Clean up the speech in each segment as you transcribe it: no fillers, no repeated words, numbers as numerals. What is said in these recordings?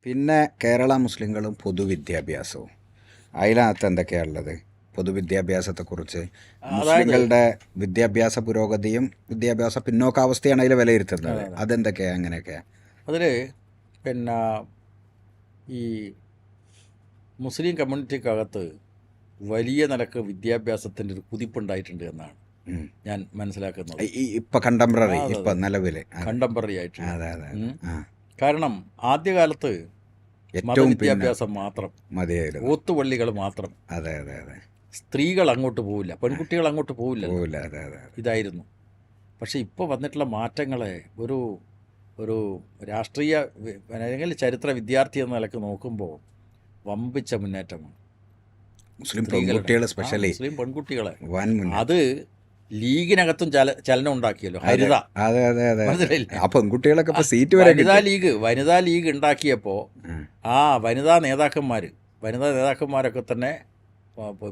പിന്നെ കേരള മുസ്ലിങ്ങളും പൊതുവിദ്യാഭ്യാസവും അതിനകത്ത് എന്തൊക്കെയാണുള്ളത്? പൊതുവിദ്യാഭ്യാസത്തെക്കുറിച്ച് മുസ്ലിങ്ങളുടെ വിദ്യാഭ്യാസ പുരോഗതിയും വിദ്യാഭ്യാസ പിന്നോക്കാവസ്ഥയാണ് അതിൽ വിലയിരുത്തുന്നത്. അതെന്തൊക്കെയാണ്? അങ്ങനെയൊക്കെയാണ് അതിൽ പിന്നെ ഈ മുസ്ലിം കമ്മ്യൂണിറ്റിക്കകത്ത് വലിയ നിലക്ക് വിദ്യാഭ്യാസത്തിൻ്റെ ഒരു കുതിപ്പുണ്ടായിട്ടുണ്ട് എന്നാണ് ഞാൻ മനസ്സിലാക്കുന്നത്. ഇപ്പം കണ്ടംപററി, ഇപ്പം നിലവിൽ കണ്ടംപററി ആയിട്ട്. അതെ അതെ. കാരണം ആദ്യകാലത്ത് മതവിദ്യാഭ്യാസം മാത്രം മതിയായിരുന്നു, ഓത്തുപള്ളികൾ മാത്രം. അതെ അതെ അതെ. സ്ത്രീകൾ അങ്ങോട്ട് പോവില്ല, പെൺകുട്ടികൾ അങ്ങോട്ട് പോവില്ല, അതെ അതെ. ഇതായിരുന്നു. പക്ഷെ ഇപ്പോൾ വന്നിട്ടുള്ള മാറ്റങ്ങളെ ഒരു രാഷ്ട്രീയ അല്ലെങ്കിൽ ചരിത്ര വിദ്യാർത്ഥി എന്ന നിലക്ക് നോക്കുമ്പോൾ വമ്പിച്ച മുന്നേറ്റമാണ്. മുസ്ലിം പെൺകുട്ടികൾ സ്പെഷ്യലി, മുസ്ലിം പെൺകുട്ടികളെ അത് ലീഗിനകത്തും ചലനം ഉണ്ടാക്കിയല്ലോ. ഹരിത, അതെ അതെ അതെ. ആ പെൺകുട്ടികളൊക്കെ സീറ്റ് വരെ വനിതാ ലീഗ് ഉണ്ടാക്കിയപ്പോൾ ആ വനിതാ നേതാക്കന്മാരൊക്കെ തന്നെ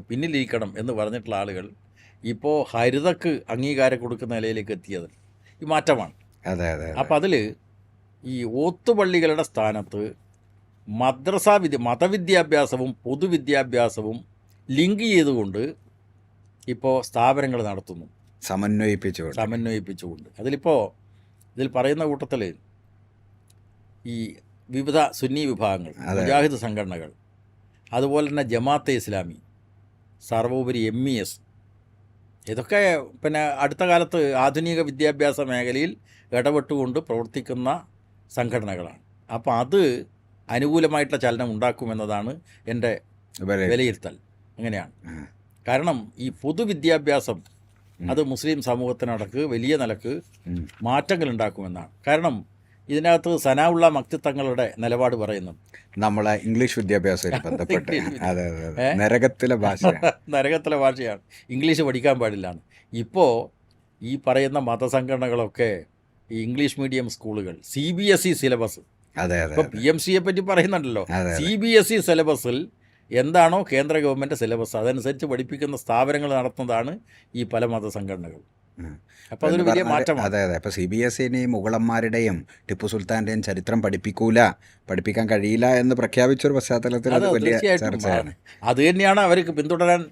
പിന്നിലിരിക്കണം എന്ന് പറഞ്ഞിട്ടുള്ള ആളുകൾ ഇപ്പോൾ ഹരിതക്ക് അംഗീകാരം കൊടുക്കുന്ന നിലയിലേക്ക് എത്തിയത് ഈ മാറ്റമാണ്. അതെ അതെ. അപ്പം അതിൽ ഈ ഓത്തുപള്ളികളുടെ സ്ഥാനത്ത് മതവിദ്യാഭ്യാസവും പൊതുവിദ്യാഭ്യാസവും ലിങ്ക് ചെയ്തുകൊണ്ട് ഇപ്പോൾ സ്ഥാപനങ്ങൾ നടത്തുന്നു, സമന്വയിപ്പിച്ചുകൊണ്ട്. ഇതിൽ പറയുന്ന കൂട്ടത്തിൽ ഈ വിവിധ സുന്നി വിഭാഗങ്ങൾ, മുജാഹിദ് സംഘടനകൾ, അതുപോലെ തന്നെ ജമാഅത്തെ ഇസ്ലാമി, സർവോപരി MES, ഇതൊക്കെ പിന്നെ അടുത്ത കാലത്ത് ആധുനിക വിദ്യാഭ്യാസ മേഖലയിൽ ഇടപെട്ടുകൊണ്ട് പ്രവർത്തിക്കുന്ന സംഘടനകളാണ്. അപ്പോൾ അത് അനുകൂലമായിട്ടുള്ള ചലനം ഉണ്ടാക്കുമെന്നതാണ് എൻ്റെ വിലയിരുത്തൽ. അങ്ങനെയാണ്. കാരണം ഈ പൊതുവിദ്യാഭ്യാസം അത് മുസ്ലിം സമൂഹത്തിനടക്ക് വലിയ നിലക്ക് മാറ്റങ്ങൾ ഉണ്ടാക്കുമെന്നാണ്. കാരണം ഇതിനകത്ത് സനാഉള്ള മക്തി തങ്ങളുടെ നിലപാട് പറയുന്നു, നമ്മളെ ഇംഗ്ലീഷ് വിദ്യാഭ്യാസവുമായി ബന്ധപ്പെട്ട് നരകത്തിലെ ഭാഷയാണ്, ഇംഗ്ലീഷ് പഠിക്കാൻ പാടില്ലാണ്. ഇപ്പോൾ ഈ പറയുന്ന മതസംഘടനകളൊക്കെ ഈ ഇംഗ്ലീഷ് മീഡിയം സ്കൂളുകൾ, CBSE സിലബസ്, ഇപ്പോൾ PMCയെ പറ്റി പറയുന്നുണ്ടല്ലോ, CBSE സിലബസിൽ എന്താണോ കേന്ദ്ര ഗവൺമെൻറ് സിലബസ് അതനുസരിച്ച് പഠിപ്പിക്കുന്ന സ്ഥാപനങ്ങൾ നടത്തുന്നതാണ് ഈ പല മതസംഘടനകൾ. അപ്പോൾ അതൊരു വലിയ മാറ്റമാണ്. അതെ അതെ. ഇപ്പോൾ CBSE വലിയ ടിപ്പു സുൽത്താൻ്റെയും ചരിത്രം പഠിപ്പിക്കാൻ കഴിയില്ല എന്ന് പ്രഖ്യാപിച്ചൊരു പശ്ചാത്തലത്തിൽ അത് വലിയ ചർച്ചയാണ്. അത് തന്നെയാണ് അവർക്ക് പിന്തുടരാൻ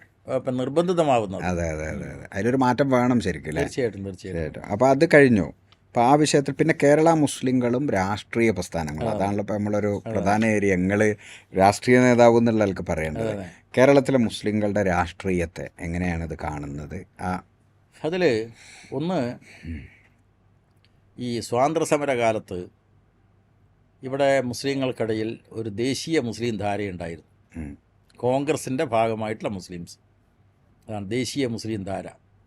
നിർബന്ധിതമാവുന്നത്. അതെ അതെ അതെ അതെ. അതിലൊരു മാറ്റം വേണം ശരിക്കും. തീർച്ചയായിട്ടും. അപ്പോൾ അത് കഴിഞ്ഞു. അപ്പോൾ ആ വിഷയത്തിൽ പിന്നെ കേരള മുസ്ലിങ്ങളും രാഷ്ട്രീയ പ്രസ്ഥാനങ്ങളും, അതാണല്ലോ ഇപ്പോൾ നമ്മളൊരു പ്രധാന ഏരിയ. നിങ്ങൾ രാഷ്ട്രീയ നേതാവ് എന്നുള്ള ആൾക്ക് പറയേണ്ടത് കേരളത്തിലെ മുസ്ലിങ്ങളുടെ രാഷ്ട്രീയത്തെ എങ്ങനെയാണിത് കാണുന്നത്? അതിൽ ഒന്ന്, ഈ സ്വാതന്ത്ര്യസമര കാലത്ത് ഇവിടെ മുസ്ലിങ്ങൾക്കിടയിൽ ഒരു ദേശീയ മുസ്ലിം ധാരയുണ്ടായിരുന്നു. കോൺഗ്രസിൻ്റെ ഭാഗമായിട്ടുള്ള മുസ്ലിംസ്, അതാണ് ദേശീയ മുസ്ലിം ധാര.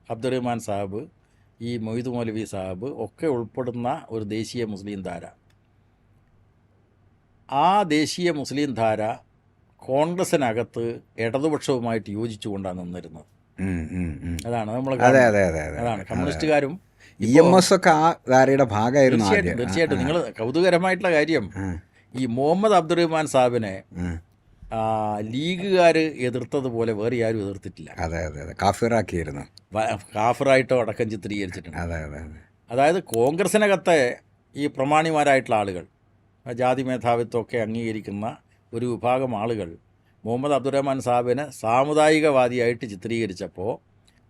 അബ്ദുറഹ്മാൻ സാഹിബ്, ഈ മൊയ്തു മൗലവി സാഹിബ് ഒക്കെ ഉൾപ്പെടുന്ന ഒരു ദേശീയ മുസ്ലിം ധാര. ആ ദേശീയ മുസ്ലിം ധാര കോൺഗ്രസിനകത്ത് ഇടതുപക്ഷവുമായിട്ട് യോജിച്ചുകൊണ്ടാണ് നിന്നിരുന്നത്. അതാണ് നമ്മൾ അതാണ് കമ്മ്യൂണിസ്റ്റുകാരും ഒക്കെ ആ ധാരയുടെ ഭാഗമായിരുന്നു. തീർച്ചയായിട്ടും. നിങ്ങൾ കൗതുകരമായിട്ടുള്ള കാര്യം, ഈ മുഹമ്മദ് അബ്ദുറഹ്മാൻ സാഹിബിനെ ലീഗുകാർ എതിർത്തതുപോലെ വേറെ ആരും എതിർത്തിട്ടില്ല. അതെ അതെ അതെ. കാഫിറാക്കിയിരുന്നു, കാഫിറായിട്ടോ അടക്കം ചിത്രീകരിച്ചിട്ടുണ്ട്. അതായത് കോൺഗ്രസിനകത്തെ ഈ പ്രമാണിമാരായിട്ടുള്ള ആളുകൾ, ജാതി മേധാവിത്വമൊക്കെ അംഗീകരിക്കുന്ന ഒരു വിഭാഗം ആളുകൾ മുഹമ്മദ് അബ്ദുറഹ്മാൻ സാഹിബിനെ സാമുദായികവാദിയായിട്ട് ചിത്രീകരിച്ചപ്പോൾ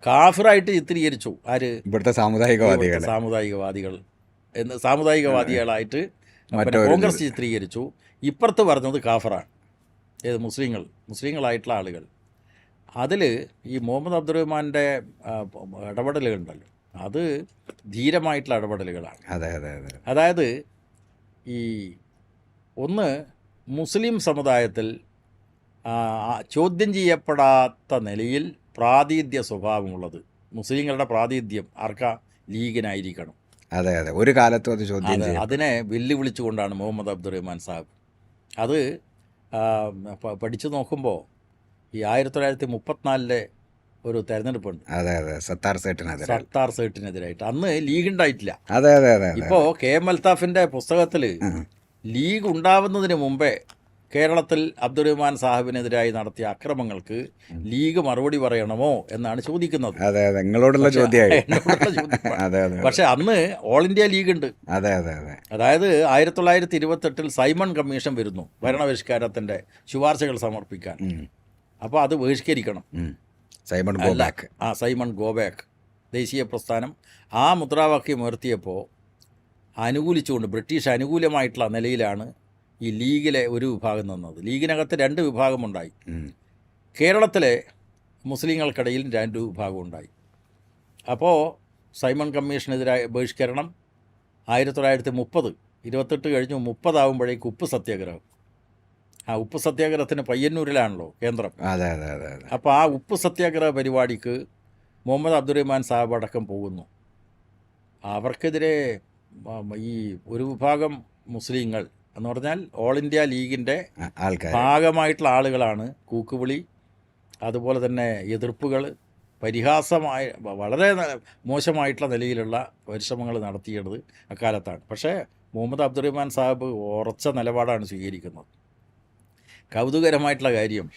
കാഫിറായിട്ട് ചിത്രീകരിച്ചു. ആര്? ഇവിടുത്തെ സാമുദായികവാദികളായിട്ട് കോൺഗ്രസ് ചിത്രീകരിച്ചു. ഇപ്പുറത്ത് പറഞ്ഞത് കാഫിറാണ്. ഏത്? മുസ്ലിങ്ങളായിട്ടുള്ള ആളുകൾ. അതിൽ ഈ മുഹമ്മദ് അബ്ദുറഹ്മാൻ്റെ ഇടപെടലുകളുണ്ടല്ലോ, അത് ധീരമായിട്ടുള്ള ഇടപെടലുകളാണ്. അതായത് ഈ ഒന്ന്, മുസ്ലിം സമുദായത്തിൽ ചോദ്യം ചെയ്യപ്പെടാത്ത നിലയിൽ പ്രാതിനിധ്യ സ്വഭാവമുള്ളത് മുസ്ലിങ്ങളുടെ പ്രാതിനിധ്യം ആർക്കാ? ലീഗിനായിരിക്കണം. അതെ അതെ. ഒരു കാലത്തും അത് ചോദ്യം അതിനെ വെല്ലുവിളിച്ചുകൊണ്ടാണ് മുഹമ്മദ് അബ്ദുറഹ്മാൻ സാഹിബ്. അത് പഠിച്ചു നോക്കുമ്പോൾ ഈ 1934 ഒരു തെരഞ്ഞെടുപ്പുണ്ട്. സത്താർ സേട്ടിനെതിരായിട്ട്. അന്ന് ലീഗ് ഉണ്ടായിട്ടില്ല. അതെ അതെ അതെ. ഇപ്പോൾ KM അൽത്താഫിൻ്റെ പുസ്തകത്തിൽ ലീഗ് ഉണ്ടാവുന്നതിന് മുമ്പേ കേരളത്തിൽ അബ്ദുറഹ്മാൻ സാഹിബിനെതിരായി നടത്തിയ അക്രമങ്ങൾക്ക് ലീഗ് മറുപടി പറയണമോ എന്നാണ് ചോദിക്കുന്നത്. അതെ അതെ, നിങ്ങളോടുള്ള ചോദ്യമായി. പക്ഷെ അന്ന് ഓൾ ഇന്ത്യ ലീഗ് ഉണ്ട്. അതെ അതെ അതെ. അതായത് 1928 സൈമൺ കമ്മീഷൻ വരുന്നു ഭരണപരിഷ്കാരത്തിൻ്റെ ശുപാർശകൾ സമർപ്പിക്കാൻ. അപ്പോൾ അത് ബഹിഷ്കരിക്കണം. സൈമൺ ഗോബാക്ക് ദേശീയ പ്രസ്ഥാനം ആ മുദ്രാവാക്യം ഉയർത്തിയപ്പോൾ അനുകൂലിച്ചുകൊണ്ട് ബ്രിട്ടീഷ് അനുകൂലമായിട്ടുള്ള നിലയിലാണ് ഈ ലീഗിലെ ഒരു വിഭാഗം നിന്നത്. ലീഗിനകത്ത് 2 വിഭാഗമുണ്ടായി. കേരളത്തിലെ മുസ്ലിങ്ങൾക്കിടയിൽ 2 വിഭാഗമുണ്ടായി. അപ്പോൾ സൈമൺ കമ്മീഷനെതിരായ ബഹിഷ്കരണം 1930 28 കഴിഞ്ഞു 30 ആകുമ്പോഴേക്ക് ഉപ്പ് സത്യാഗ്രഹം. ആ ഉപ്പ് സത്യാഗ്രഹത്തിന് പയ്യന്നൂരിലാണല്ലോ കേന്ദ്രം. അതെ അതെ അതെ. അപ്പോൾ ആ ഉപ്പ് സത്യാഗ്രഹ പരിപാടിക്ക് മുഹമ്മദ് അബ്ദുറഹ്മാൻ സാഹിബ് അടക്കം പോകുന്നു. അവർക്കെതിരെ ഈ ഒരു വിഭാഗം മുസ്ലിങ്ങൾ എന്ന് പറഞ്ഞാൽ ഓൾ ഇന്ത്യ ലീഗിൻ്റെ ഭാഗമായിട്ടുള്ള ആളുകളാണ് കൂക്കുവിളി, അതുപോലെ തന്നെ എതിർപ്പുകൾ, പരിഹാസമായ വളരെ മോശമായിട്ടുള്ള നിലയിലുള്ള പരിശ്രമങ്ങൾ നടത്തിയത് അക്കാലത്താണ്. പക്ഷേ മുഹമ്മദ് അബ്ദുറഹ്മാൻ സാഹിബ് ഉറച്ച നിലപാടാണ് സ്വീകരിക്കുന്നത്. കൗതുകരമായിട്ടുള്ള കാര്യം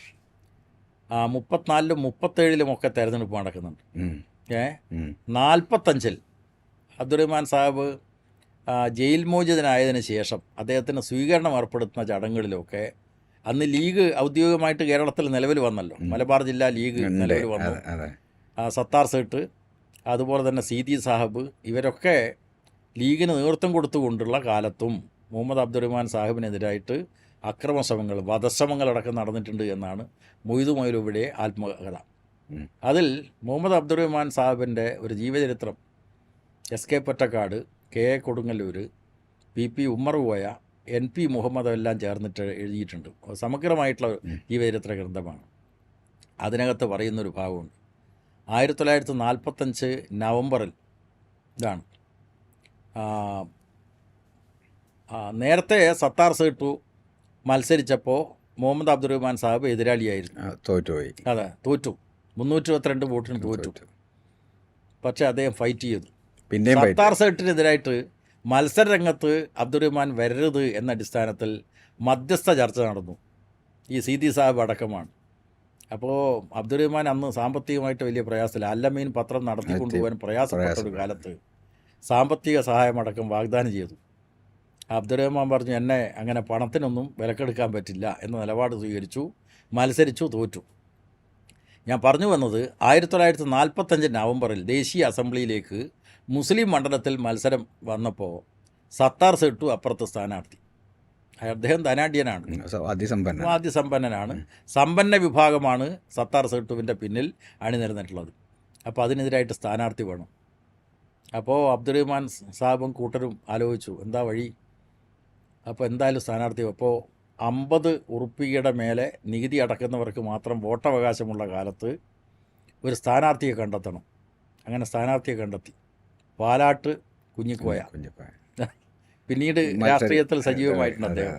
34-ലും 37-ലും ഒക്കെ തെരഞ്ഞെടുപ്പ് നടക്കുന്നുണ്ട്. 45-ൽ അബ്ദുറഹ്മാൻ സാഹിബ് ജയിൽ മോചിതനായതിനു ശേഷം അദ്ദേഹത്തിന് സ്വീകരണം ഏർപ്പെടുത്തുന്ന ചടങ്ങുകളിലൊക്കെ അന്ന് ലീഗ് ഔദ്യോഗികമായിട്ട് കേരളത്തിൽ നിലവിൽ വന്നല്ലോ. മലബാർ ജില്ലാ ലീഗ് നിലവിൽ വന്നു. സത്താർ സേട്ട്, അതുപോലെ തന്നെ സീതി സാഹിബ്, ഇവരൊക്കെ ലീഗിന് നേതൃത്വം കൊടുത്തുകൊണ്ടുള്ള കാലത്തും മുഹമ്മദ് അബ്ദുറഹ്മാൻ സാഹിബിനെതിരായിട്ട് അക്രമശ്രമങ്ങൾ, വധശ്രമങ്ങളടക്കം നടന്നിട്ടുണ്ട് എന്നാണ് മൊയ്തു മൗലവിയുടെ ആത്മകഥ. അതിൽ മുഹമ്മദ് അബ്ദുറഹ്മാൻ സാഹിബിൻ്റെ ഒരു ജീവചരിത്രം S K. Pottekkatt, K A. Kodungallur, P Ummer Koya, NP Muhammad എല്ലാം ചേർന്നിട്ട് എഴുതിയിട്ടുണ്ട്. സമഗ്രമായിട്ടുള്ള ജീവചരിത്ര ഗ്രന്ഥമാണ്. അതിനകത്ത് പറയുന്നൊരു ഭാഗമുണ്ട്. 1945 നവംബറിൽ ഇതാണ്. നേരത്തെ സത്താർ സേട്ടു മത്സരിച്ചപ്പോൾ മുഹമ്മദ് അബ്ദുറഹ്മാൻ സാഹിബ് എതിരാളിയായിരുന്നു. തോറ്റുപോയി. അതെ, തോറ്റു. 322 വോട്ടിന് തോറ്റു. പക്ഷേ അദ്ദേഹം ഫൈറ്റ് ചെയ്തു. സത്താർ സേട്ടിനെതിരായിട്ട് മത്സരരംഗത്ത് അബ്ദുറഹ്മാൻ വരരുത് എന്ന അടിസ്ഥാനത്തിൽ മധ്യസ്ഥ ചർച്ച നടന്നു. ഈ സീതി സാഹിബ് അടക്കമാണ്. അപ്പോൾ അബ്ദുറഹ്മാൻ അന്ന് സാമ്പത്തികമായിട്ട് വലിയ പ്രയാസമില്ല. അല്ലമീൻ പത്രം നടത്തിക്കൊണ്ടുപോകാൻ പ്രയാസപ്പെട്ട ഒരു കാലത്ത് സാമ്പത്തിക സഹായമടക്കം വാഗ്ദാനം ചെയ്തു. അബ്ദുറഹ്മാൻ പറഞ്ഞു, എന്നെ അങ്ങനെ പണത്തിനൊന്നും വിലക്കെടുക്കാൻ പറ്റില്ല എന്ന നിലപാട് സ്വീകരിച്ചു. മത്സരിച്ചു, തോറ്റു. ഞാൻ പറഞ്ഞു വന്നത് 1945 നവംബറിൽ ദേശീയ അസംബ്ലിയിലേക്ക് മുസ്ലിം മണ്ഡലത്തിൽ മത്സരം വന്നപ്പോൾ സത്താർ സേട്ടു അപ്പുറത്ത് സ്ഥാനാർത്ഥി. അദ്ദേഹം ധനാഢ്യനാണ്, അതിസമ്പന്നനാണ്. സമ്പന്ന വിഭാഗമാണ് സത്താർ സേട്ടുവിൻ്റെ പിന്നിൽ അണിനിരന്നിട്ടുള്ളത്. അപ്പോൾ അതിനെതിരായിട്ട് സ്ഥാനാർത്ഥി വേണം. അപ്പോൾ അബ്ദുറഹ്മാൻ സാഹിബും കൂട്ടരും ആലോചിച്ചു എന്താ വഴി. അപ്പോൾ എന്തായാലും സ്ഥാനാർത്ഥി. അപ്പോൾ 50 ഉറുപ്പികയുടെ മേലെ നികുതി അടക്കുന്നവർക്ക് മാത്രം വോട്ടവകാശമുള്ള കാലത്ത് ഒരു സ്ഥാനാർത്ഥിയെ കണ്ടെത്തണം. അങ്ങനെ സ്ഥാനാർത്ഥിയെ കണ്ടെത്തി. പാലാട്ട് കുഞ്ഞിക്കോയ. പിന്നീട് രാഷ്ട്രീയത്തിൽ സജീവമായിട്ടുണ്ട് അദ്ദേഹം.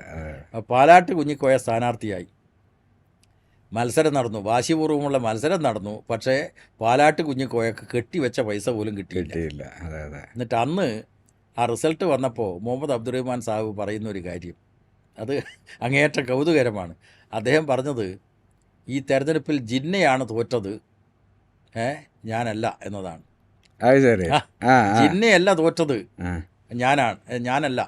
പാലാട്ട് കുഞ്ഞിക്കോയ സ്ഥാനാർത്ഥിയായി. മത്സരം നടന്നു, വാശിപൂർവ്വമുള്ള മത്സരം നടന്നു. പക്ഷേ പാലാട്ട് കുഞ്ഞിക്കോയക്ക് കെട്ടിവെച്ച പൈസ പോലും കിട്ടിയില്ല. എന്നിട്ട് അന്ന് ആ റിസൾട്ട് വന്നപ്പോൾ മുഹമ്മദ് അബ്ദുറഹ്മാൻ സാഹിബ് പറയുന്ന ഒരു കാര്യം, അത് അങ്ങേയറ്റം കൗതുകരമാണ്. അദ്ദേഹം പറഞ്ഞത്, ഈ തെരഞ്ഞെടുപ്പിൽ ജിന്നയാണ് തോറ്റത്, ഞാനല്ല എന്നതാണ്. ജിന്നയല്ല തോറ്റത്, ഞാനല്ല,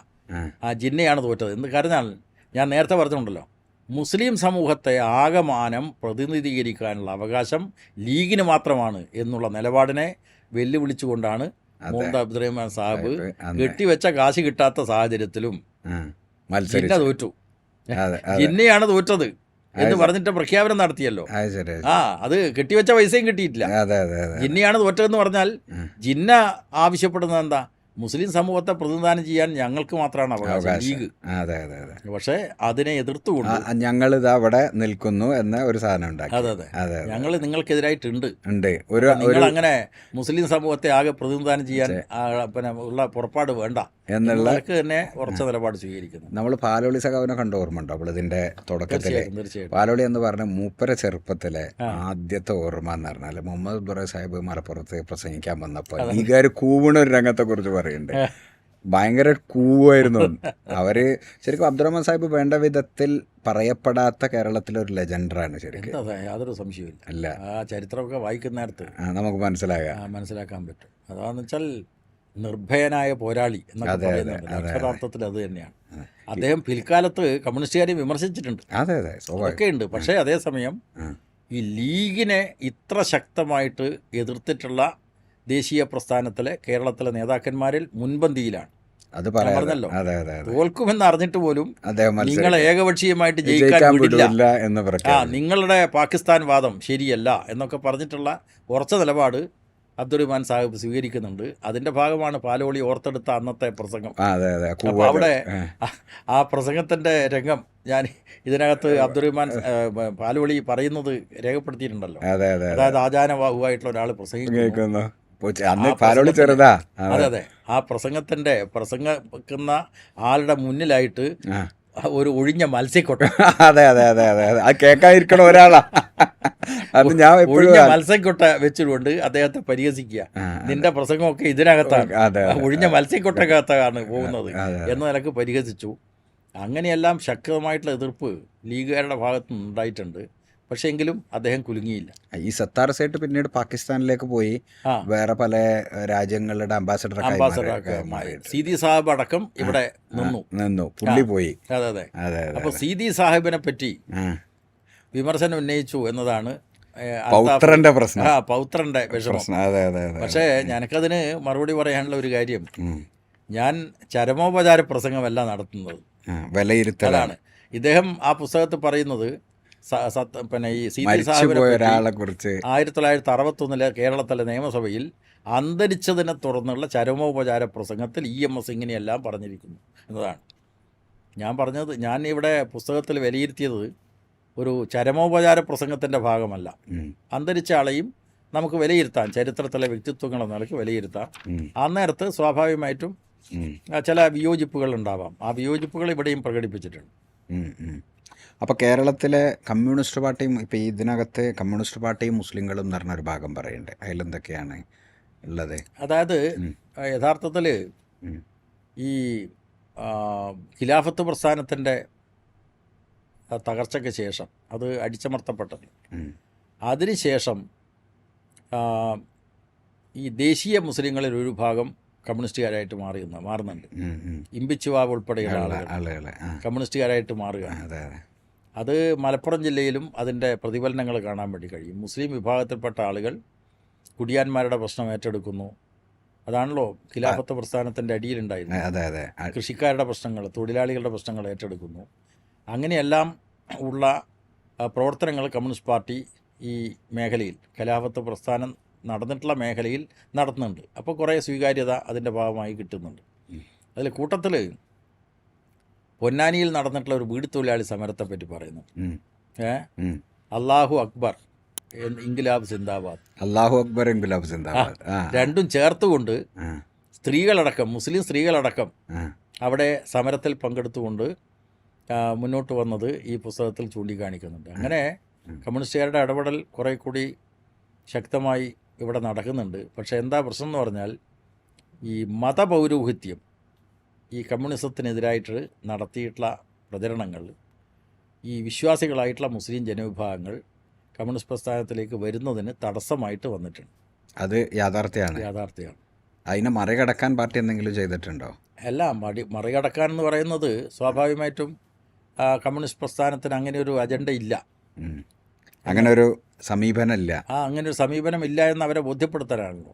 ആ ജിന്നയാണ് തോറ്റത്. എന്ന് പറഞ്ഞാൽ ഞാൻ നേരത്തെ പറഞ്ഞിട്ടുണ്ടല്ലോ, മുസ്ലിം സമൂഹത്തെ ആകമാനം പ്രതിനിധീകരിക്കാനുള്ള അവകാശം ലീഗിന് മാത്രമാണ് എന്നുള്ള നിലപാടിനെ വെല്ലുവിളിച്ചുകൊണ്ടാണ് മുഹമ്മദ് അബ്ദുറഹ്മാൻ സാഹിബ് കെട്ടിവെച്ച കാശ് കിട്ടാത്ത സാഹചര്യത്തിലും ജിന്ന തോറ്റു, ജിന്നയാണ് തോറ്റത് എന്ന് പറഞ്ഞിട്ട് പ്രഖ്യാപനം നടത്തിയല്ലോ. അത് കെട്ടിവെച്ച പൈസയും കിട്ടിയിട്ടില്ല. ജിന്നയാണ് തോറ്റതെന്ന് പറഞ്ഞാൽ ജിന്ന ആവശ്യപ്പെടുന്നത് എന്താ, മുസ്ലിം സമൂഹത്തെ പ്രതിനിധാനം ചെയ്യാൻ ഞങ്ങൾക്ക് മാത്രമാണ് അവകാശം, ലീഗ്. പക്ഷേ അതിനെ എതിർത്തുകൊണ്ട് ഞങ്ങളിത് അവിടെ നിൽക്കുന്നു എന്ന ഒരു സാധനം ഉണ്ടാക്കി. അതെ, ഞങ്ങൾ നിങ്ങൾക്കെതിരായിട്ടുണ്ട്. നിങ്ങൾ അങ്ങനെ മുസ്ലിം സമൂഹത്തെ ആകെ പ്രതിനിധാനം ചെയ്യാൻ പിന്നെ ഉള്ള പുറപ്പാട് വേണ്ട എന്നുള്ള തന്നെ ഉറച്ച നിലപാട് സ്വീകരിക്കുന്നു. നമ്മൾ പാലോളി സഖാവിനെ കണ്ട ഓർമ്മ ഉണ്ടോ? അപ്പോൾ ഇതിന്റെ തുടക്കത്തില് പാലോളി എന്ന് പറഞ്ഞ മൂപ്പര ചെറുപ്പത്തിലെ ആദ്യത്തെ ഓർമ്മ എന്ന് പറഞ്ഞാൽ മുഹമ്മദ് ബുറ സാഹിബ് മലപ്പുറത്ത് പ്രസംഗിക്കാൻ വന്നപ്പോൾ ലീഗുകാർ കൂവണ ഒരു രംഗത്തെ കുറിച്ച് പറയുന്നുണ്ട്. ഭയങ്കര കൂവായിരുന്നു. അവർ ശരിക്കും അബ്ദുറഹ്മാൻ സാഹിബ് വേണ്ട വിധത്തിൽ പറയപ്പെടാത്ത കേരളത്തിലെ ഒരു ലെജൻഡറാണ് ശരിക്കും. അതെ, യാതൊരു സംശയമില്ല. അല്ല, ആ ചരിത്രമൊക്കെ വായിക്കുന്ന നേരത്ത് നമുക്ക് മനസ്സിലാക്കാൻ പറ്റും. അതാന്ന് വെച്ചാൽ നിർഭയനായ പോരാളി എന്നൊക്കെ പറയുന്നുണ്ട്. അക്ഷരാർത്ഥത്തിൽ അത് തന്നെയാണ്. അദ്ദേഹം പിൽക്കാലത്ത് കമ്മ്യൂണിസ്റ്റുകാരെ വിമർശിച്ചിട്ടുണ്ട്, അതെ അതെ, അതൊക്കെ ഉണ്ട്. പക്ഷേ അതേസമയം ഈ ലീഗിനെ ഇത്ര ശക്തമായിട്ട് എതിർത്തിട്ടുള്ള ദേശീയ പ്രസ്ഥാനത്തിലെ കേരളത്തിലെ നേതാക്കന്മാരിൽ മുൻപന്തിയിലാണ്. അത് പറഞ്ഞല്ലോ, തോൽക്കുമെന്ന് അറിഞ്ഞിട്ട് പോലും നിങ്ങളെ ഏകപക്ഷീയമായിട്ട് ജയിക്കാൻ വിടില്ല, നിങ്ങളുടെ പാകിസ്ഥാൻ വാദം ശരിയല്ല എന്നൊക്കെ പറഞ്ഞിട്ടുള്ള ഉറച്ച നിലപാട് അബ്ദുറഹ്മാൻ സാഹിബ് സ്വീകരിക്കുന്നുണ്ട്. അതിന്റെ ഭാഗമാണ് പാലോളി ഓർത്തെടുത്ത അന്നത്തെ പ്രസംഗം. അപ്പോൾ അവിടെ ആ പ്രസംഗത്തിന്റെ രംഗം ഞാൻ ഇതിനകത്ത് അബ്ദുറഹ്മാൻ പാലോളി പറയുന്നത് രേഖപ്പെടുത്തിയിട്ടുണ്ടല്ലോ. അതായത് ആചാരവാഹുവായിട്ടുള്ള ഒരാൾ പ്രസംഗിക്കുന്നു. അതെ, ആ പ്രസംഗിക്കുന്ന ആളുടെ മുന്നിലായിട്ട് ഒരു ഒഴിഞ്ഞ മത്സ്യക്കൊട്ട, കേൾക്കാതിരിക്കണ ഒരാളാ, ഒഴിഞ്ഞ മത്സ്യക്കൊട്ട വെച്ചുകൊണ്ട് അദ്ദേഹത്തെ പരിഹസിക്കുക. നിന്റെ പ്രസംഗമൊക്കെ ഇതിനകത്താണ്, ഒഴിഞ്ഞ മത്സ്യക്കൊട്ടക്കകത്താണ് പോകുന്നത് എന്ന നിലക്ക് പരിഹസിച്ചു. അങ്ങനെയെല്ലാം ശക്തമായിട്ടുള്ള എതിർപ്പ് ലീഗുകാരുടെ ഭാഗത്തു നിന്നുണ്ടായിട്ടുണ്ട്. പക്ഷേ എങ്കിലും അദ്ദേഹം കുലുങ്ങിയില്ല. ഈ സത്താർ സേട്ട് പിന്നീട് പാകിസ്ഥാനിലേക്ക് പോയി വേറെ പല രാജ്യങ്ങളുടെ അംബാസഡറൊക്കെ മാറി. സീതി സാഹിബ് അടക്കം ഇവിടെ നിന്നു പുള്ളി പോയി. അതെ. അപ്പോൾ സീതി സാഹിബിനെ പറ്റി വിമർശനം ഉന്നയിച്ചു എന്നതാണ് പൗത്രന്റെ പ്രശ്നം, പൗത്രന്റെ വിഷമം. പക്ഷേ ഞനക്കതിന് മറുപടി പറയാനുള്ള ഒരു കാര്യം, ഞാൻ ചരമോപചാര പ്രസംഗമല്ല നടത്തുന്നത്, വിലയിരുത്തലാണ്. ഇദ്ദേഹം ആ പുസ്തകത്തിൽ പറയുന്നത് പിന്നെ ഈ സീതി സാഹിബിനെ 1961 കേരളത്തിലെ നിയമസഭയിൽ അന്തരിച്ചതിനെ തുടർന്നുള്ള ചരമോപചാര പ്രസംഗത്തിൽ EMS ഇങ്ങനെയെല്ലാം പറഞ്ഞിരിക്കുന്നു എന്നതാണ് ഞാൻ പറഞ്ഞത്. ഞാൻ ഇവിടെ പുസ്തകത്തിൽ വിലയിരുത്തിയത് ഒരു ചരമോപചാര പ്രസംഗത്തിൻ്റെ ഭാഗമല്ല. അന്തരിച്ച ആളെയും നമുക്ക് വിലയിരുത്താം, ചരിത്രത്തിലെ വ്യക്തിത്വങ്ങളെന്ന നിലയ്ക്ക് വിലയിരുത്താം. അന്നേരത്ത് സ്വാഭാവികമായിട്ടും ചില വിയോജിപ്പുകൾ ഉണ്ടാവാം. ആ വിയോജിപ്പുകൾ ഇവിടെയും പ്രകടിപ്പിച്ചിട്ടുണ്ട്. അപ്പോൾ കേരളത്തിലെ കമ്മ്യൂണിസ്റ്റ് പാർട്ടിയും ഇപ്പോൾ ഇതിനകത്ത് കമ്മ്യൂണിസ്റ്റ് പാർട്ടിയും മുസ്ലിങ്ങളും എന്ന് പറഞ്ഞൊരു ഭാഗം പറയുന്നുണ്ട്. അതിലെന്തൊക്കെയാണ് ഉള്ളത്? അതായത് യഥാർത്ഥത്തിൽ ഈ ഖിലാഫത്ത് പ്രസ്ഥാനത്തിൻ്റെ തകർച്ചയ്ക്ക് ശേഷം, അത് അടിച്ചമർത്തപ്പെട്ടത്, അതിനുശേഷം ഈ ദേശീയ മുസ്ലിങ്ങളിൽ ഒരു ഭാഗം കമ്മ്യൂണിസ്റ്റുകാരായിട്ട് മാറുന്നുണ്ട്. ഇമ്പിച്ചുവാവ് ഉൾപ്പെടെയുള്ള ആളുകൾ കമ്മ്യൂണിസ്റ്റുകാരായിട്ട് മാറുകയാണ്. അത് മലപ്പുറം ജില്ലയിലും അതിൻ്റെ പ്രതിഫലനങ്ങൾ കാണാൻ വേണ്ടി കഴിയും. മുസ്ലിം വിഭാഗത്തിൽപ്പെട്ട ആളുകൾ കുടിയാന്മാരുടെ പ്രശ്നം ഏറ്റെടുക്കുന്നു. അതാണല്ലോ ഖിലാഫത്ത് പ്രസ്ഥാനത്തിൻ്റെ അടിയിലുണ്ടായിരുന്നത്. കൃഷിക്കാരുടെ പ്രശ്നങ്ങൾ, തൊഴിലാളികളുടെ പ്രശ്നങ്ങൾ ഏറ്റെടുക്കുന്നു. അങ്ങനെയെല്ലാം ഉള്ള പ്രവർത്തനങ്ങൾ കമ്മ്യൂണിസ്റ്റ് പാർട്ടി ഈ മേഖലയിൽ, ഖിലാഫത്ത് പ്രസ്ഥാനം നടന്നിട്ടുള്ള മേഖലയിൽ നടത്തുന്നുണ്ട്. അപ്പോൾ കുറേ സ്വീകാര്യത അതിൻ്റെ ഭാഗമായി കിട്ടുന്നുണ്ട്. അതിൽ കൂട്ടത്തിൽ പൊന്നാനിയിൽ നടന്നിട്ടുള്ള ഒരു വീട് തൊഴിലാളി സമരത്തെപ്പറ്റി പറയുന്നു. അല്ലാഹു അക്ബർ ഇൻഖിലാബ് സിന്ദാബാദ്, അല്ലാഹു അക്ബർ ഇൻഖിലാബ് സിന്ദാബാദ് രണ്ടും ചേർത്തുകൊണ്ട് സ്ത്രീകളടക്കം, മുസ്ലിം സ്ത്രീകളടക്കം അവിടെ സമരത്തിൽ പങ്കെടുത്തുകൊണ്ട് മുന്നോട്ട് വന്നത് ഈ പുസ്തകത്തിൽ ചൂണ്ടിക്കാണിക്കുന്നുണ്ട്. അങ്ങനെ കമ്മ്യൂണിസ്റ്റുകാരുടെ ഇടപെടൽ കുറേ കൂടി ശക്തമായി ഇവിടെ നടക്കുന്നുണ്ട്. പക്ഷേ എന്താ പ്രശ്നം എന്ന് പറഞ്ഞാൽ, ഈ മതപൗരോഹിത്യം, ഈ കമ്മ്യൂണിസത്തിനെതിരായിട്ട് നടത്തിയിട്ടുള്ള പ്രചരണങ്ങൾ, ഈ വിശ്വാസികളായിട്ടുള്ള മുസ്ലിം ജനവിഭാഗങ്ങൾ കമ്മ്യൂണിസ്റ്റ് പ്രസ്ഥാനത്തിലേക്ക് വരുന്നതിന് തടസ്സമായിട്ട് വന്നിട്ടുണ്ട്. അത് യാഥാർത്ഥ്യമാണ്. അതിനെ മറികടക്കാൻ പാർട്ടി എന്തെങ്കിലും ചെയ്തിട്ടുണ്ടോ? എല്ലാം മറികടക്കാൻ എന്ന് പറയുന്നത് സ്വാഭാവികമായിട്ടും കമ്മ്യൂണിസ്റ്റ് പ്രസ്ഥാനത്തിന് അങ്ങനെ ഒരു അജണ്ട ഇല്ല, അങ്ങനെ ഒരു സമീപനം ഇല്ല. അങ്ങനെ ഒരു സമീപനം ഇല്ല എന്ന് അവരെ ബോധ്യപ്പെടുത്താനാണല്ലോ.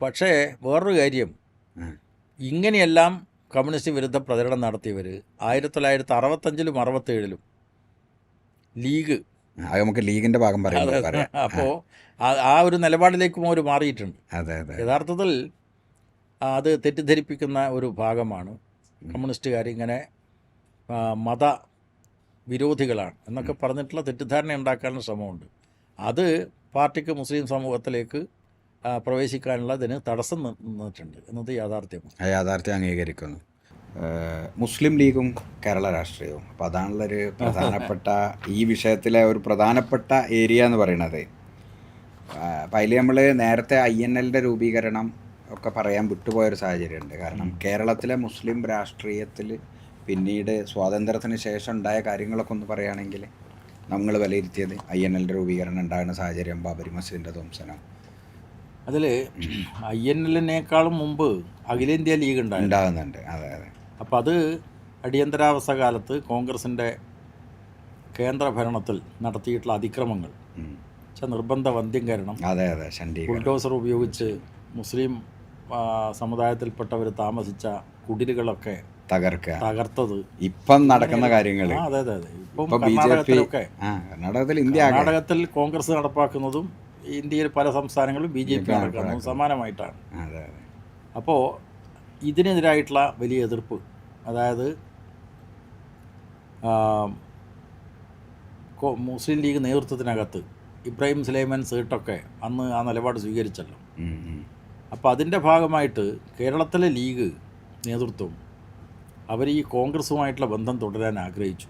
പക്ഷേ വേറൊരു കാര്യം, ഇങ്ങനെയെല്ലാം കമ്മ്യൂണിസ്റ്റ് വിരുദ്ധ പ്രചരണം നടത്തിയവർ 1965-ലും 67-ലും ലീഗ്, നമുക്ക് ലീഗിൻ്റെ ഭാഗം പറയാം. അപ്പോൾ ആ ഒരു നിലപാടിലേക്കും അവർ മാറിയിട്ടുണ്ട്. യഥാർത്ഥത്തിൽ അത് തെറ്റിദ്ധരിപ്പിക്കുന്ന ഒരു ഭാഗമാണ്. കമ്മ്യൂണിസ്റ്റുകാർ ഇങ്ങനെ മത വിരോധികളാണ് എന്നൊക്കെ പറഞ്ഞിട്ടുള്ള തെറ്റിദ്ധാരണ ഉണ്ടാക്കാനുള്ള ശ്രമമുണ്ട്. അത് പാർട്ടിക്ക് മുസ്ലിം സമൂഹത്തിലേക്ക് പ്രവേശിക്കാനുള്ള ഇതിന് തടസ്സം നിന്നിട്ടുണ്ട് എന്നത് യാഥാർത്ഥ്യം അംഗീകരിക്കുന്നു. മുസ്ലിം ലീഗും കേരള രാഷ്ട്രീയവും, അപ്പോൾ അതാണുള്ളൊരു പ്രധാനപ്പെട്ട ഈ വിഷയത്തിലെ ഒരു പ്രധാനപ്പെട്ട ഏരിയ എന്ന് പറയുന്നത്. അപ്പോൾ അതിൽ നമ്മൾ നേരത്തെ INLൻ്റെ രൂപീകരണം ഒക്കെ പറയാൻ വിട്ടുപോയൊരു സാഹചര്യമുണ്ട്. കാരണം കേരളത്തിലെ മുസ്ലിം രാഷ്ട്രീയത്തിൽ പിന്നീട് സ്വാതന്ത്ര്യത്തിന് ശേഷം ഉണ്ടായ കാര്യങ്ങളൊക്കെ ഒന്ന് പറയുകയാണെങ്കിൽ, നമ്മൾ വിലയിരുത്തിയത് INL രൂപീകരണം ഉണ്ടാകുന്ന സാഹചര്യം, ബാബരി മസ്ജിദിൻ്റെ ധ്വംസനം, അതിൽ INL-നേക്കാളും മുമ്പ് അഖിലേന്ത്യാ ലീഗ് ഉണ്ടാകുന്നുണ്ട്. അതെ അതെ. അപ്പോൾ അത് അടിയന്തരാവസ്ഥ കാലത്ത് കോൺഗ്രസിൻ്റെ കേന്ദ്ര ഭരണത്തിൽ നടത്തിയിട്ടുള്ള അതിക്രമങ്ങൾ, നിർബന്ധ വന്ധ്യംകരണം, അതെ അതെ, ബുൾഡോസർ ഉപയോഗിച്ച് മുസ്ലിം സമുദായത്തിൽപ്പെട്ടവർ താമസിച്ച കുടിലുകളൊക്കെ തകർത്തത്, ഇപ്പം നടക്കുന്ന കാര്യങ്ങൾ. അതെ അതെ അതെ. ഇപ്പം കർണാടകത്തിലൊക്കെ, കർണാടകത്തിൽ കോൺഗ്രസ് നടപ്പാക്കുന്നതും ഇന്ത്യയിൽ പല സംസ്ഥാനങ്ങളും BJP നടക്കുന്നതും സമാനമായിട്ടാണ്. അപ്പോൾ ഇതിനെതിരായിട്ടുള്ള വലിയ എതിർപ്പ്, അതായത് മുസ്ലിം ലീഗ് നേതൃത്വത്തിനകത്ത് ഇബ്രാഹിം സുലൈമാൻ സീട്ടൊക്കെ അന്ന് ആ നിലപാട് സ്വീകരിച്ചല്ലോ. അപ്പോൾ അതിൻ്റെ ഭാഗമായിട്ട് കേരളത്തിലെ ലീഗ് നേതൃത്വം അവർ ഈ കോൺഗ്രസുമായിട്ടുള്ള ബന്ധം തുടരാൻ ആഗ്രഹിച്ചു.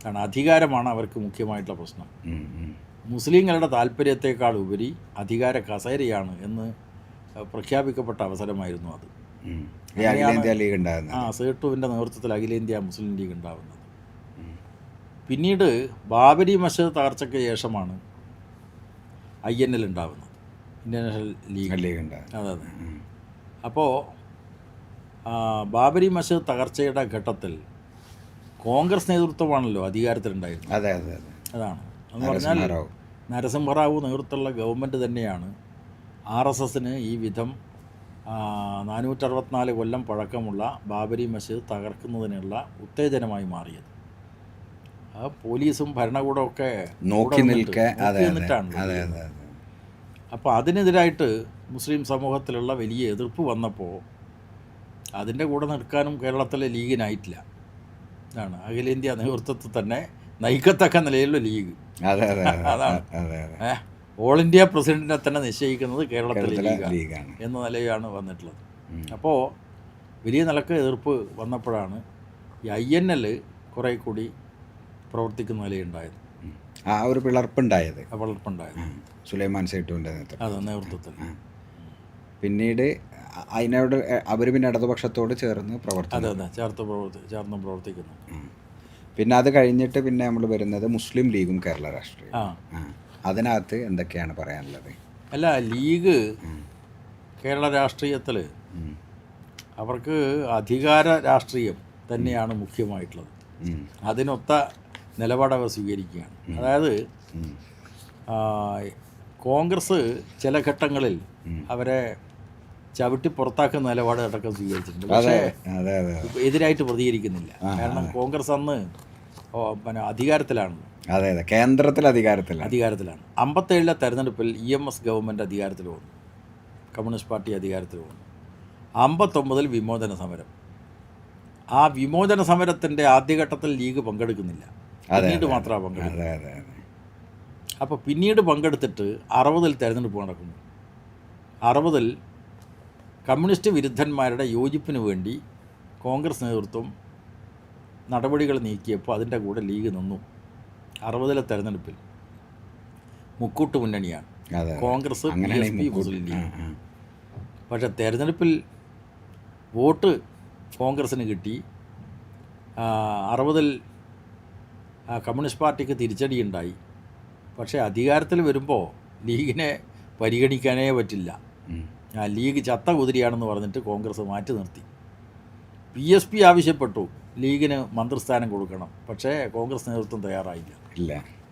കാരണം അധികാരമാണ് അവർക്ക് മുഖ്യമായിട്ടുള്ള പ്രശ്നം. മുസ്ലിങ്ങളുടെ താല്പര്യത്തെക്കാൾ ഉപരി അധികാര കസേരയാണ് എന്ന് പ്രഖ്യാപിക്കപ്പെട്ട അവസരമായിരുന്നു അത്. സേട്ടുവിൻ്റെ നേതൃത്വത്തിൽ അഖിലേന്ത്യാ മുസ്ലിം ലീഗ് ഉണ്ടാകുന്നത്. പിന്നീട് ബാബരി മസ്ജിദ് തകർച്ചയ്ക്ക് ശേഷമാണ് INL ഉണ്ടാകുന്നത്, ഇന്ത്യൻ നാഷണൽ ലീഗ്. അതെ അതെ. അപ്പോൾ ബാബരി മസ്ജിദ് തകർച്ചയുടെ ഘട്ടത്തിൽ കോൺഗ്രസ് നേതൃത്വമാണല്ലോ അധികാരത്തിലുണ്ടായിരുന്നത്. അതെ അതെ. അതാണ് എന്ന് പറഞ്ഞാൽ നരസിംഹറാവു നേതൃത്വമുള്ള ഗവൺമെൻറ് തന്നെയാണ് RSSന് ഈ വിധം 464 കൊല്ലം പഴക്കമുള്ള ബാബരി മസ്ജിദ് തകർക്കുന്നതിനുള്ള ഉത്തേജനമായി മാറിയത്. പോലീസും ഭരണകൂടമൊക്കെ നോക്കി നിന്നിട്ടാണ്. അപ്പോൾ അതിനെതിരായിട്ട് മുസ്ലിം സമൂഹത്തിലുള്ള വലിയ എതിർപ്പ് വന്നപ്പോൾ അതിൻ്റെ കൂടെ നിൽക്കാനും കേരളത്തിലെ ലീഗിനായിട്ടില്ല. ഇതാണ് അഖിലേന്ത്യാ നേതൃത്വത്തിൽ തന്നെ നയിക്കത്തക്ക നിലയിലുള്ള ലീഗ്. അതാണ് ഓൾ ഇന്ത്യ പ്രസിഡന്റിനെ തന്നെ നിശ്ചയിക്കുന്നത് കേരളത്തിലെ ലീഗാണ് എന്ന നിലയാണ് വന്നിട്ടുള്ളത്. അപ്പോൾ വലിയ നിലക്ക് എതിർപ്പ് വന്നപ്പോഴാണ് ഈ INL കുറേ കൂടി പ്രവർത്തിക്കുന്ന നിലയുണ്ടായത്. ആ ഒരു പിളർപ്പുണ്ടായത് സുലൈമാൻ സേട്ടുവിൻ്റെ നേതൃത്വത്തിൽ. പിന്നീട് അതിനോട് അവർ പിന്നെ ഇടതുപക്ഷത്തോട് ചേർന്ന് ചേർന്ന് പ്രവർത്തിക്കുന്നു. പിന്നെ അത് കഴിഞ്ഞിട്ട് പിന്നെ നമ്മൾ വരുന്നത് മുസ്ലിം ലീഗും കേരള രാഷ്ട്രീയം. അതിനകത്ത് എന്തൊക്കെയാണ് പറയാനുള്ളത്? അല്ല, ലീഗ് കേരള രാഷ്ട്രീയത്തിൽ അവർക്ക് അധികാര രാഷ്ട്രീയം തന്നെയാണ് മുഖ്യമായിട്ടുള്ളത്. അതിനൊത്ത നിലപാട് അവർ സ്വീകരിക്കുകയാണ്. അതായത് കോൺഗ്രസ് ചില ഘട്ടങ്ങളിൽ അവരെ ചവിട്ടി പുറത്താക്കുന്ന നിലപാട് അടക്കം സ്വീകരിച്ചിട്ടുണ്ട്. പക്ഷേ എതിരായിട്ട് പ്രതികരിക്കുന്നില്ല. കാരണം കോൺഗ്രസ് അന്ന് പിന്നെ അധികാരത്തിലാണ്. കേന്ദ്രത്തിൽ അധികാരത്തിലാണ്. 57 തെരഞ്ഞെടുപ്പിൽ EMS ഗവൺമെൻറ് അധികാരത്തിൽ വന്നു, കമ്മ്യൂണിസ്റ്റ് പാർട്ടി അധികാരത്തിൽ വന്നു. 59 വിമോചന സമരം. ആ വിമോചന സമരത്തിൻ്റെ ആദ്യഘട്ടത്തിൽ ലീഗ് പങ്കെടുക്കുന്നില്ല, പിന്നീട് മാത്രമാണ് പങ്കെടുക്കുന്നത്. അപ്പോൾ പിന്നീട് പങ്കെടുത്തിട്ട് 60 തെരഞ്ഞെടുപ്പ് നടക്കുന്നു. 60 കമ്മ്യൂണിസ്റ്റ് വിരുദ്ധന്മാരുടെ യോജിപ്പിന് വേണ്ടി കോൺഗ്രസ് നേതൃത്വം നടപടികൾ നീക്കിയപ്പോൾ അതിൻ്റെ കൂടെ ലീഗ് നിന്നു. 60 തെരഞ്ഞെടുപ്പിൽ മുക്കൂട്ട് മുന്നണിയാണ് കോൺഗ്രസ്, PSP, മുസ്ലിം ലീഗ്. പക്ഷേ തെരഞ്ഞെടുപ്പിൽ വോട്ട് കോൺഗ്രസ്സിന് കിട്ടി. 60 കമ്മ്യൂണിസ്റ്റ് പാർട്ടിക്ക് തിരിച്ചടിയുണ്ടായി. പക്ഷേ അധികാരത്തിൽ വരുമ്പോൾ ലീഗിനെ പരിഗണിക്കാനേ പറ്റില്ല. ലീഗ് ചത്ത കുതിരിയാണെന്ന് പറഞ്ഞിട്ട് കോൺഗ്രസ് മാറ്റി നിർത്തി. PSP ആവശ്യപ്പെട്ടു ലീഗിന് മന്ത്രിസ്ഥാനം കൊടുക്കണം. പക്ഷേ കോൺഗ്രസ് നേതൃത്വം തയ്യാറായില്ല.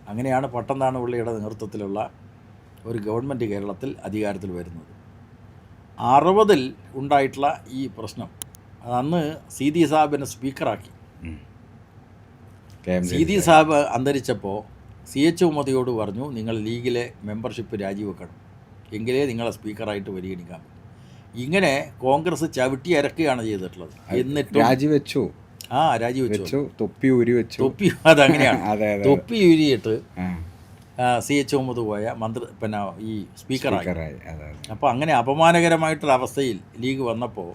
അങ്ങനെയാണ് പട്ടംതാണുപിള്ളയുടെ നേതൃത്വത്തിലുള്ള ഒരു ഗവൺമെൻറ് കേരളത്തിൽ അധികാരത്തിൽ വരുന്നത്. 60 ഉണ്ടായിട്ടുള്ള ഈ പ്രശ്നം അന്ന് സീതി സാഹിബിനെ സ്പീക്കറാക്കി. സീതി സാഹിബ് അന്തരിച്ചപ്പോൾ CH ഉമ്മദിയോട് പറഞ്ഞു, നിങ്ങൾ ലീഗിലെ മെമ്പർഷിപ്പ് രാജിവെക്കണം, എങ്കിലേ നിങ്ങളെ സ്പീക്കറായിട്ട് പരിഗണിക്കാം. ഇങ്ങനെ കോൺഗ്രസ് ചവിട്ടി അരക്കുകയാണ് ചെയ്തിട്ടുള്ളത്. എന്നിട്ട് രാജിവെച്ചു. തൊപ്പി അതങ്ങനെയാണ്. തൊപ്പി ഊരിയിട്ട് CH മുഹമ്മദ് പോയ പിന്നെ ഈ സ്പീക്കറായി. അപ്പോൾ അങ്ങനെ അപമാനകരമായിട്ടൊരവസ്ഥയിൽ ലീഗ് വന്നപ്പോൾ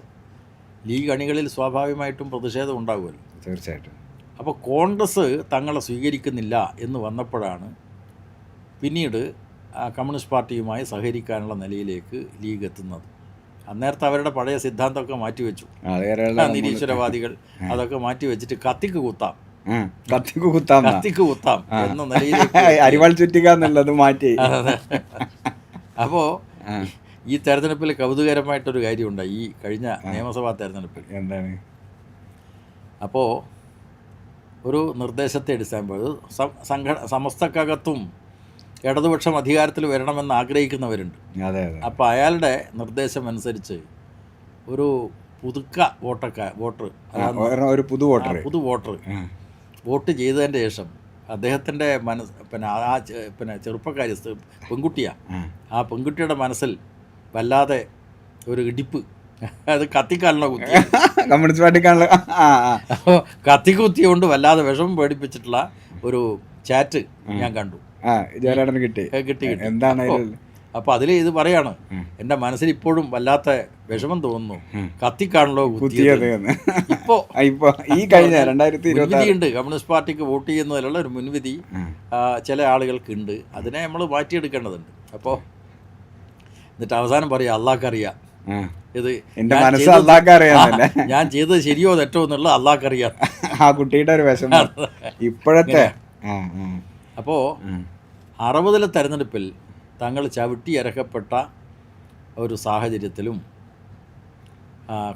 ലീഗ് അണികളിൽ സ്വാഭാവികമായിട്ടും പ്രതിഷേധം ഉണ്ടാകുമല്ലോ. തീർച്ചയായിട്ടും. അപ്പോൾ കോൺഗ്രസ് തങ്ങളെ സ്വീകരിക്കുന്നില്ല എന്ന് വന്നപ്പോഴാണ് പിന്നീട് കമ്മ്യൂണിസ്റ്റ് പാർട്ടിയുമായി സഹകരിക്കാനുള്ള നിലയിലേക്ക് ലീഗ് എത്തുന്നത്. അന്നേരത്തെ അവരുടെ പഴയ സിദ്ധാന്തമൊക്കെ മാറ്റിവെച്ചു. നിരീശ്വരവാദികൾ അതൊക്കെ മാറ്റിവെച്ചിട്ട് കത്തിക്ക് കുത്താം എന്ന നിലയിലേക്ക് അരിവാൾ ചുറ്റിക എന്നുള്ളത് മാറ്റി. അപ്പോൾ ഈ തെരഞ്ഞെടുപ്പിൽ കൗതുകരമായിട്ടൊരു കാര്യമുണ്ടായി ഈ കഴിഞ്ഞ നിയമസഭാ തെരഞ്ഞെടുപ്പിൽ. എന്താണ്? അപ്പോൾ ഒരു നിർദ്ദേശത്തെ അടിസ്ഥാനപ്പെടുത്തി സമസ്തക്കകത്തും ഇടതുപക്ഷം അധികാരത്തിൽ വരണമെന്ന് ആഗ്രഹിക്കുന്നവരുണ്ട്. അപ്പോൾ അയാളുടെ നിർദ്ദേശമനുസരിച്ച് ഒരു പുതുക്ക വോട്ടർ പുതു വോട്ടർ വോട്ട് ചെയ്തതിൻ്റെ ശേഷം അദ്ദേഹത്തിൻ്റെ പിന്നെ ചെറുപ്പക്കാരി പെൺകുട്ടിയാണ്. ആ പെൺകുട്ടിയുടെ മനസ്സിൽ വല്ലാതെ ഒരു ഇടിപ്പ്, അത് കത്തിക്കാനുള്ള കുത്തി, കമ്മ്യൂണിസ്റ്റ് പാർട്ടിക്കാണല്ലോ. അപ്പോൾ കത്തിക്കുത്തിയോണ്ട് വല്ലാതെ വിഷമം പേടിപ്പിച്ചിട്ടുള്ള ഒരു ചാറ്റ് ഞാൻ കണ്ടു. കിട്ടി. എന്താണ്? അപ്പോൾ അതിൽ ഇത് പറയാണ്, എൻ്റെ മനസ്സിൽ ഇപ്പോഴും വല്ലാത്ത വിഷമം തോന്നുന്നു, കത്തിക്കാണല്ലോ കുത്തിയത്. ഇപ്പോൾ ഈ കഴിഞ്ഞ 2020 ഉണ്ട് കമ്മ്യൂണിസ്റ്റ് പാർട്ടിക്ക് വോട്ട് ചെയ്യുന്നതിലുള്ള ഒരു മുൻവിധി ചില ആളുകൾക്കുണ്ട്. അതിനെ നമ്മൾ മാറ്റിയെടുക്കേണ്ടതുണ്ട്. അപ്പോൾ എന്നിട്ട് അവസാനം പറയാം, അള്ളാഹ്ക്കറിയാം ഇത് ഞാൻ ചെയ്തത് ശരിയോ തെറ്റോ എന്നുള്ളത് അള്ളാഹ്ക്കറിയാം. ആ കുട്ടിയുടെ ഒരു വിഷമം ഇപ്പോഴത്തെ. അപ്പോൾ 60-ലെ തെരഞ്ഞെടുപ്പിൽ തങ്ങൾ ചവിട്ടി അരക്കപ്പെട്ട ഒരു സാഹചര്യത്തിലും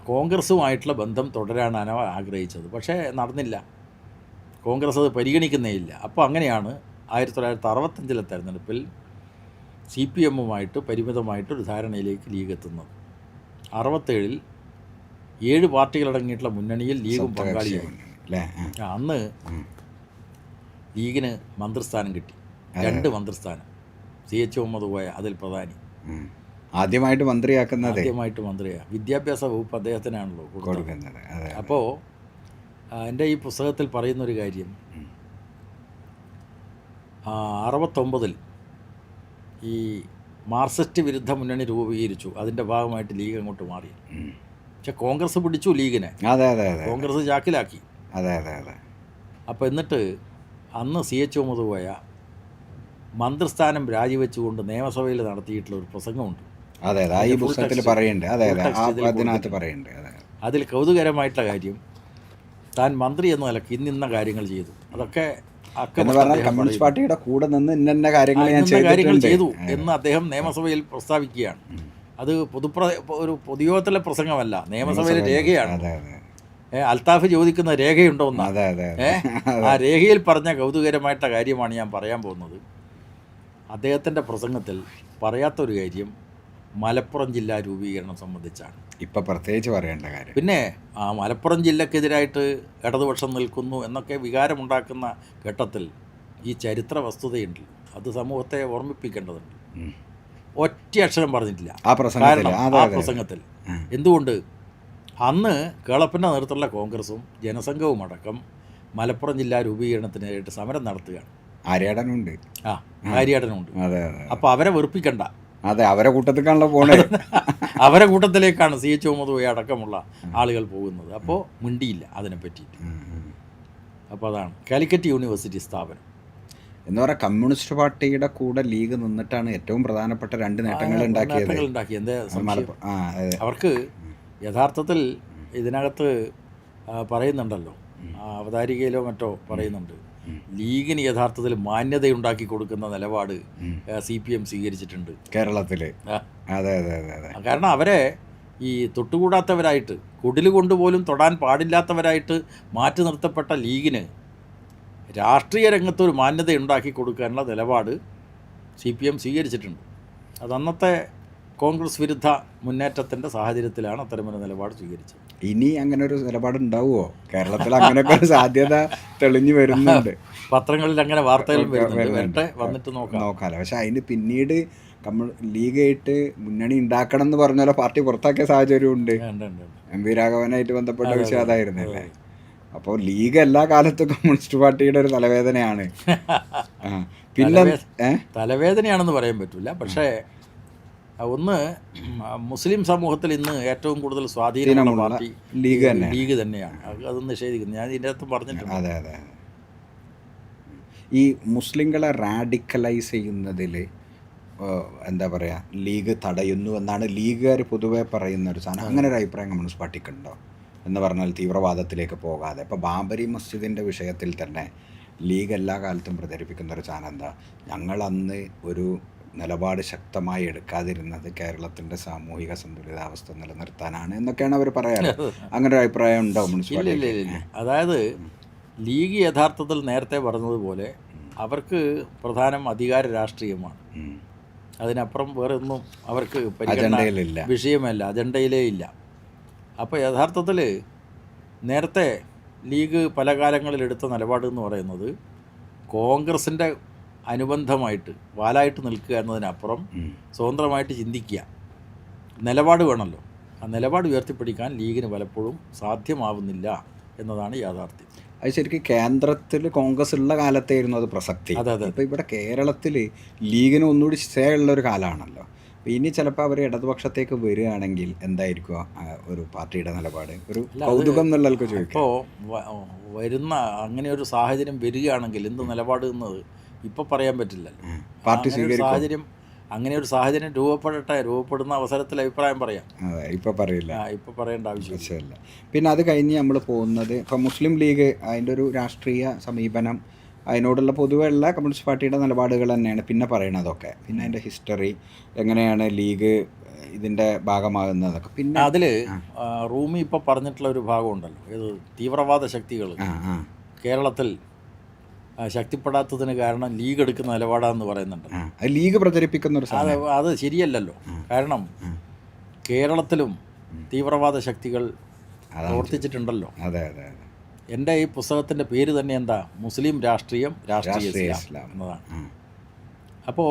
കോൺഗ്രസുമായിട്ടുള്ള ബന്ധം തുടരാനാണ് ആഗ്രഹിച്ചത്. പക്ഷേ നടന്നില്ല, കോൺഗ്രസ് അത് പരിഗണിക്കുന്നേയില്ല. അപ്പോൾ അങ്ങനെയാണ് 1965-ലെ തെരഞ്ഞെടുപ്പിൽ CPM-ഉമായിട്ട് പരിമിതമായിട്ടൊരു ധാരണയിലേക്ക് ലീഗ് എത്തുന്നത്. 67-ൽ 7 പാർട്ടികളടങ്ങിയിട്ടുള്ള മുന്നണിയിൽ ലീഗും പങ്കാളിയായി. അന്ന് ലീഗിന് മന്ത്രിസ്ഥാനം കിട്ടി, 2 മന്ത്രിസ്ഥാനം. CH മുഹമ്മദ് കോയ അതിൽ പ്രധാനി. ആദ്യമായിട്ട് മന്ത്രിയാക്കുന്നത്, വിദ്യാഭ്യാസ വകുപ്പ് അദ്ദേഹത്തിനാണല്ലോ കൊടുക്കുന്നത്. അപ്പോൾ എൻ്റെ ഈ പുസ്തകത്തിൽ പറയുന്നൊരു കാര്യം, 69-ൽ ഈ മാർക്സിസ്റ്റ് വിരുദ്ധ മുന്നണി രൂപീകരിച്ചു. അതിൻ്റെ ഭാഗമായിട്ട് ലീഗ് അങ്ങോട്ട് മാറി. പക്ഷെ കോൺഗ്രസ് പിടിച്ചു ലീഗിനെ. കോൺഗ്രസ് ചാക്കിലാക്കി. അപ്പോൾ എന്നിട്ട് അന്ന് CH മുഹമ്മദ് കോയ മന്ത്രിസ്ഥാനം രാജിവെച്ചുകൊണ്ട് നിയമസഭയിൽ നടത്തിയിട്ടുള്ള ഒരു പ്രസംഗമുണ്ട്. അതിൽ കൗതുകരമായിട്ടുള്ള കാര്യം, താൻ മന്ത്രി എന്ന നിലയ്ക്ക് ഇന്ന കാര്യങ്ങൾ ചെയ്തു, അതൊക്കെ കമ്മ്യൂണിസ്റ്റ് പാർട്ടിയുടെ കൂടെ നിന്ന് ഇന്ന കാര്യങ്ങൾ ചെയ്തു എന്ന് അദ്ദേഹം നിയമസഭയിൽ പ്രസ്താവിക്കുകയാണ്. അത് ഒരു പൊതുയോഗത്തിലെ പ്രസംഗമല്ല, നിയമസഭയിലെ രേഖയാണ്. അൽത്താഫ് ചോദിക്കുന്ന രേഖയുണ്ടോ എന്നാണ്. ആ രേഖയിൽ പറഞ്ഞ കൗതുകരമായിട്ട കാര്യമാണ് ഞാൻ പറയാൻ പോകുന്നത്. അദ്ദേഹത്തിൻ്റെ പ്രസംഗത്തിൽ പറയാത്തൊരു കാര്യം മലപ്പുറം ജില്ലാ രൂപീകരണം സംബന്ധിച്ചാണ്. ഇപ്പം പ്രത്യേകിച്ച് പറയേണ്ട കാര്യം. പിന്നെ ആ മലപ്പുറം ജില്ലക്കെതിരായിട്ട് ഇടതുപക്ഷം നിൽക്കുന്നു എന്നൊക്കെ വികാരമുണ്ടാക്കുന്ന ഘട്ടത്തിൽ ഈ ചരിത്ര വസ്തുതയുണ്ട്, അത് സമൂഹത്തെ ഓർമ്മിപ്പിക്കേണ്ടതുണ്ട്. ഒറ്റ അക്ഷരം പറഞ്ഞിട്ടില്ല കാരണം ആ പ്രസംഗത്തിൽ. എന്തുകൊണ്ട്? അന്ന് കേളപ്പൻ്റെ നേതൃത്വത്തിലുള്ള കോൺഗ്രസും ജനസംഘവും അടക്കം മലപ്പുറം ജില്ലാ രൂപീകരണത്തിനായിട്ട് സമരം നടത്തുകയാണ്. ആര്യാടനുണ്ട്. അപ്പോൾ അവരെ വെറുപ്പിക്കണ്ട, അവരെ കൂട്ടത്തിലേക്കാണല്ലോ പോണത്. അവരെ കൂട്ടത്തിലേക്കാണ് CH മുഹമ്മദ് കോയ അടക്കമുള്ള ആളുകൾ പോകുന്നത്. അപ്പോൾ മിണ്ടിയില്ല അതിനെ പറ്റിയിട്ട്. അപ്പോൾ അതാണ് കാലിക്കറ്റ് യൂണിവേഴ്സിറ്റി സ്ഥാപനം എന്ന് പറയാം. കമ്മ്യൂണിസ്റ്റ് പാർട്ടിയുടെ കൂടെ ലീഗ് നിന്നിട്ടാണ് ഏറ്റവും പ്രധാനപ്പെട്ട 2 നേട്ടങ്ങൾ ഉണ്ടാക്കിയത്. അവർക്ക് യഥാർത്ഥത്തിൽ ഇതിനകത്ത് പറയുന്നുണ്ടല്ലോ, അവതാരികയിലോ മറ്റോ പറയുന്നുണ്ട്, ലീഗിന് യഥാർത്ഥത്തിൽ മാന്യതയുണ്ടാക്കി കൊടുക്കുന്ന നിലപാട് CPM സ്വീകരിച്ചിട്ടുണ്ട് കേരളത്തിൽ. കാരണം അവരെ ഈ തൊട്ടുകൂടാത്തവരായിട്ട്, കുടില് കൊണ്ടുപോലും തൊടാൻ പാടില്ലാത്തവരായിട്ട് മാറ്റി നിർത്തപ്പെട്ട ലീഗിന് രാഷ്ട്രീയ രംഗത്തൊരു മാന്യത ഉണ്ടാക്കി കൊടുക്കാനുള്ള നിലപാട് CPM സ്വീകരിച്ചിട്ടുണ്ട്. അത് അന്നത്തെ കോൺഗ്രസ് വിരുദ്ധ മുന്നേറ്റത്തിൻ്റെ സാഹചര്യത്തിലാണ് അത്തരമൊരു നിലപാട് സ്വീകരിച്ചത്. ഇനി അങ്ങനെ ഒരു നിലപാട് ഉണ്ടാവുമോ കേരളത്തിൽ? അങ്ങനെയൊക്കെ ഒരു സാധ്യത തെളിഞ്ഞു വരുന്നുണ്ട്. പത്രങ്ങളിൽ അങ്ങനെ വാർത്തകൾ വരുന്നുണ്ട്, വന്നിട്ട് നോക്കാമല്ലോ. പക്ഷെ അതിന് പിന്നീട് ലീഗായിട്ട് മുന്നണി ഉണ്ടാക്കണം എന്ന് പറഞ്ഞാലോ പാർട്ടി പുറത്താക്കിയ സാഹചര്യമുണ്ട്. MV രാഘവനായിട്ട് ബന്ധപ്പെട്ട വിഷയം അതായിരുന്നല്ലേ. അപ്പോൾ ലീഗ് എല്ലാ കാലത്തും കമ്മ്യൂണിസ്റ്റ് പാർട്ടിയുടെ ഒരു തലവേദനയാണ്. പിന്നെ തലവേദനയാണെന്ന് പറയാൻ പറ്റില്ല. പക്ഷേ ഒന്ന്, മുസ്ലിം സമൂഹത്തിൽ ഇന്ന് ഏറ്റവും കൂടുതൽ സ്വാധീനമുള്ള പാർട്ടി ലീഗ് തന്നെയാണ്. അത് നിഷേധിക്കുന്നത് ഞാൻ ഇതിൻ്റെ അകത്ത് പറഞ്ഞിട്ടുണ്ട്. ഈ മുസ്ലിങ്ങളെ റാഡിക്കലൈസ് ചെയ്യുന്നതിൽ എന്താ പറയുക ലീഗ് തടയുന്നു എന്നാണ് ലീഗുകാർ പൊതുവെ പറയുന്ന ഒരു സാധനം. അങ്ങനെ ഒരു അഭിപ്രായം കമ്മ്യൂണിസ്റ്റ് പാർട്ടിക്കുണ്ടോ എന്ന് പറഞ്ഞാൽ തീവ്രവാദത്തിലേക്ക് പോകാതെ? ഇപ്പോൾ ബാബരി മസ്ജിദിൻ്റെ വിഷയത്തിൽ തന്നെ ലീഗ് എല്ലാ കാലത്തും പ്രചരിപ്പിക്കുന്ന ഒരു സാധനം എന്താ, ഞങ്ങൾ അന്ന് ഒരു നിലപാട് ശക്തമായി എടുക്കാതിരുന്നത് കേരളത്തിൻ്റെ സാമൂഹിക സന്തുലിതാവസ്ഥ നിലനിർത്താനാണ് എന്നൊക്കെയാണ് അവർ പറയാറ്. അങ്ങനെ ഒരു അഭിപ്രായം ഉണ്ടോ മുനിസിപ്പാലിറ്റി? ഇല്ല. അതായത് ലീഗ് യഥാർത്ഥത്തിൽ നേരത്തെ പറഞ്ഞതുപോലെ അവർക്ക് പ്രധാനം അധികാര രാഷ്ട്രീയമാണ്. അതിനപ്പുറം വേറെ ഒന്നും അവർക്ക് അജണ്ടയിലില്ല, വിഷയമല്ല, അജണ്ടയിലേ ഇല്ല. അപ്പോൾ യഥാർത്ഥത്തിൽ നേരത്തെ ലീഗ് പല കാലങ്ങളിൽ എടുത്ത നിലപാട് എന്ന് പറയുന്നത് കോൺഗ്രസിൻ്റെ അനുബന്ധമായിട്ട് വാലായിട്ട് നിൽക്കുക എന്നതിനപ്പുറം സ്വതന്ത്രമായിട്ട് ചിന്തിക്കുക, നിലപാട് വേണമല്ലോ. ആ നിലപാട് ഉയർത്തിപ്പിടിക്കാൻ ലീഗിന് പലപ്പോഴും സാധ്യമാവുന്നില്ല എന്നതാണ് യാഥാർത്ഥ്യം. അത് ശരിക്കും കേന്ദ്രത്തിൽ കോൺഗ്രസ് ഉള്ള കാലത്തായിരുന്നു അത് പ്രസക്തി. അതെ. ഇപ്പോൾ ഇവിടെ കേരളത്തിൽ ലീഗിന് ഒന്നുകൂടി സ്റ്റേ ഉള്ളൊരു കാലമാണല്ലോ. അപ്പോൾ ഇനി ചിലപ്പോൾ അവർ ഇടതുപക്ഷത്തേക്ക് വരികയാണെങ്കിൽ എന്തായിരിക്കും ഒരു പാർട്ടിയുടെ നിലപാട്? ഒരു കൗതുകം എന്നുള്ളവർക്ക് ചോദിക്കും. ഇപ്പോൾ വരുന്ന അങ്ങനെ ഒരു സാഹചര്യം വരികയാണെങ്കിൽ എന്ത് നിലപാട് എന്നത് ഇപ്പോൾ പറയാൻ പറ്റില്ലല്ലോ. പാർട്ടി അങ്ങനെ ഒരു സാഹചര്യം രൂപപ്പെടുന്ന അവസരത്തിൽ അഭിപ്രായം പറയാം. ഇപ്പോൾ പറയില്ല, ഇപ്പോൾ പറയേണ്ട ആവശ്യമില്ല. പിന്നെ അത് കഴിഞ്ഞ് നമ്മൾ പോകുന്നത് ഇപ്പം മുസ്ലിം ലീഗ് അതിൻ്റെ ഒരു രാഷ്ട്രീയ സമീപനം, അതിനോടുള്ള പൊതുവെയുള്ള കമ്മ്യൂണിസ്റ്റ് പാർട്ടിയുടെ നിലപാടുകൾ തന്നെയാണ് പിന്നെ പറയണതൊക്കെ. പിന്നെ അതിൻ്റെ ഹിസ്റ്ററി, എങ്ങനെയാണ് ലീഗ് ഇതിൻ്റെ ഭാഗമാകുന്നതൊക്കെ. പിന്നെ അതിൽ റൂമി ഇപ്പോൾ പറഞ്ഞിട്ടുള്ള ഒരു ഭാഗമുണ്ടല്ലോ, ഇത് തീവ്രവാദ ശക്തികൾ കേരളത്തിൽ ശക്തിപ്പെടാത്തതിന് കാരണം ലീഗ് എടുക്കുന്ന നിലപാടാന്ന് പറയുന്നുണ്ട്. ലീഗ് പ്രചരിപ്പിക്കുന്ന ഒരു അത് ശരിയല്ലല്ലോ. കാരണം കേരളത്തിലും തീവ്രവാദ ശക്തികൾ പ്രവർത്തിച്ചിട്ടുണ്ടല്ലോ. അതെ. എൻ്റെ ഈ പുസ്തകത്തിൻ്റെ പേര് തന്നെ എന്താ, മുസ്ലിം രാഷ്ട്രീയം, രാഷ്ട്രീയ ഇസ്ലാം എന്നതാണ്. അപ്പോൾ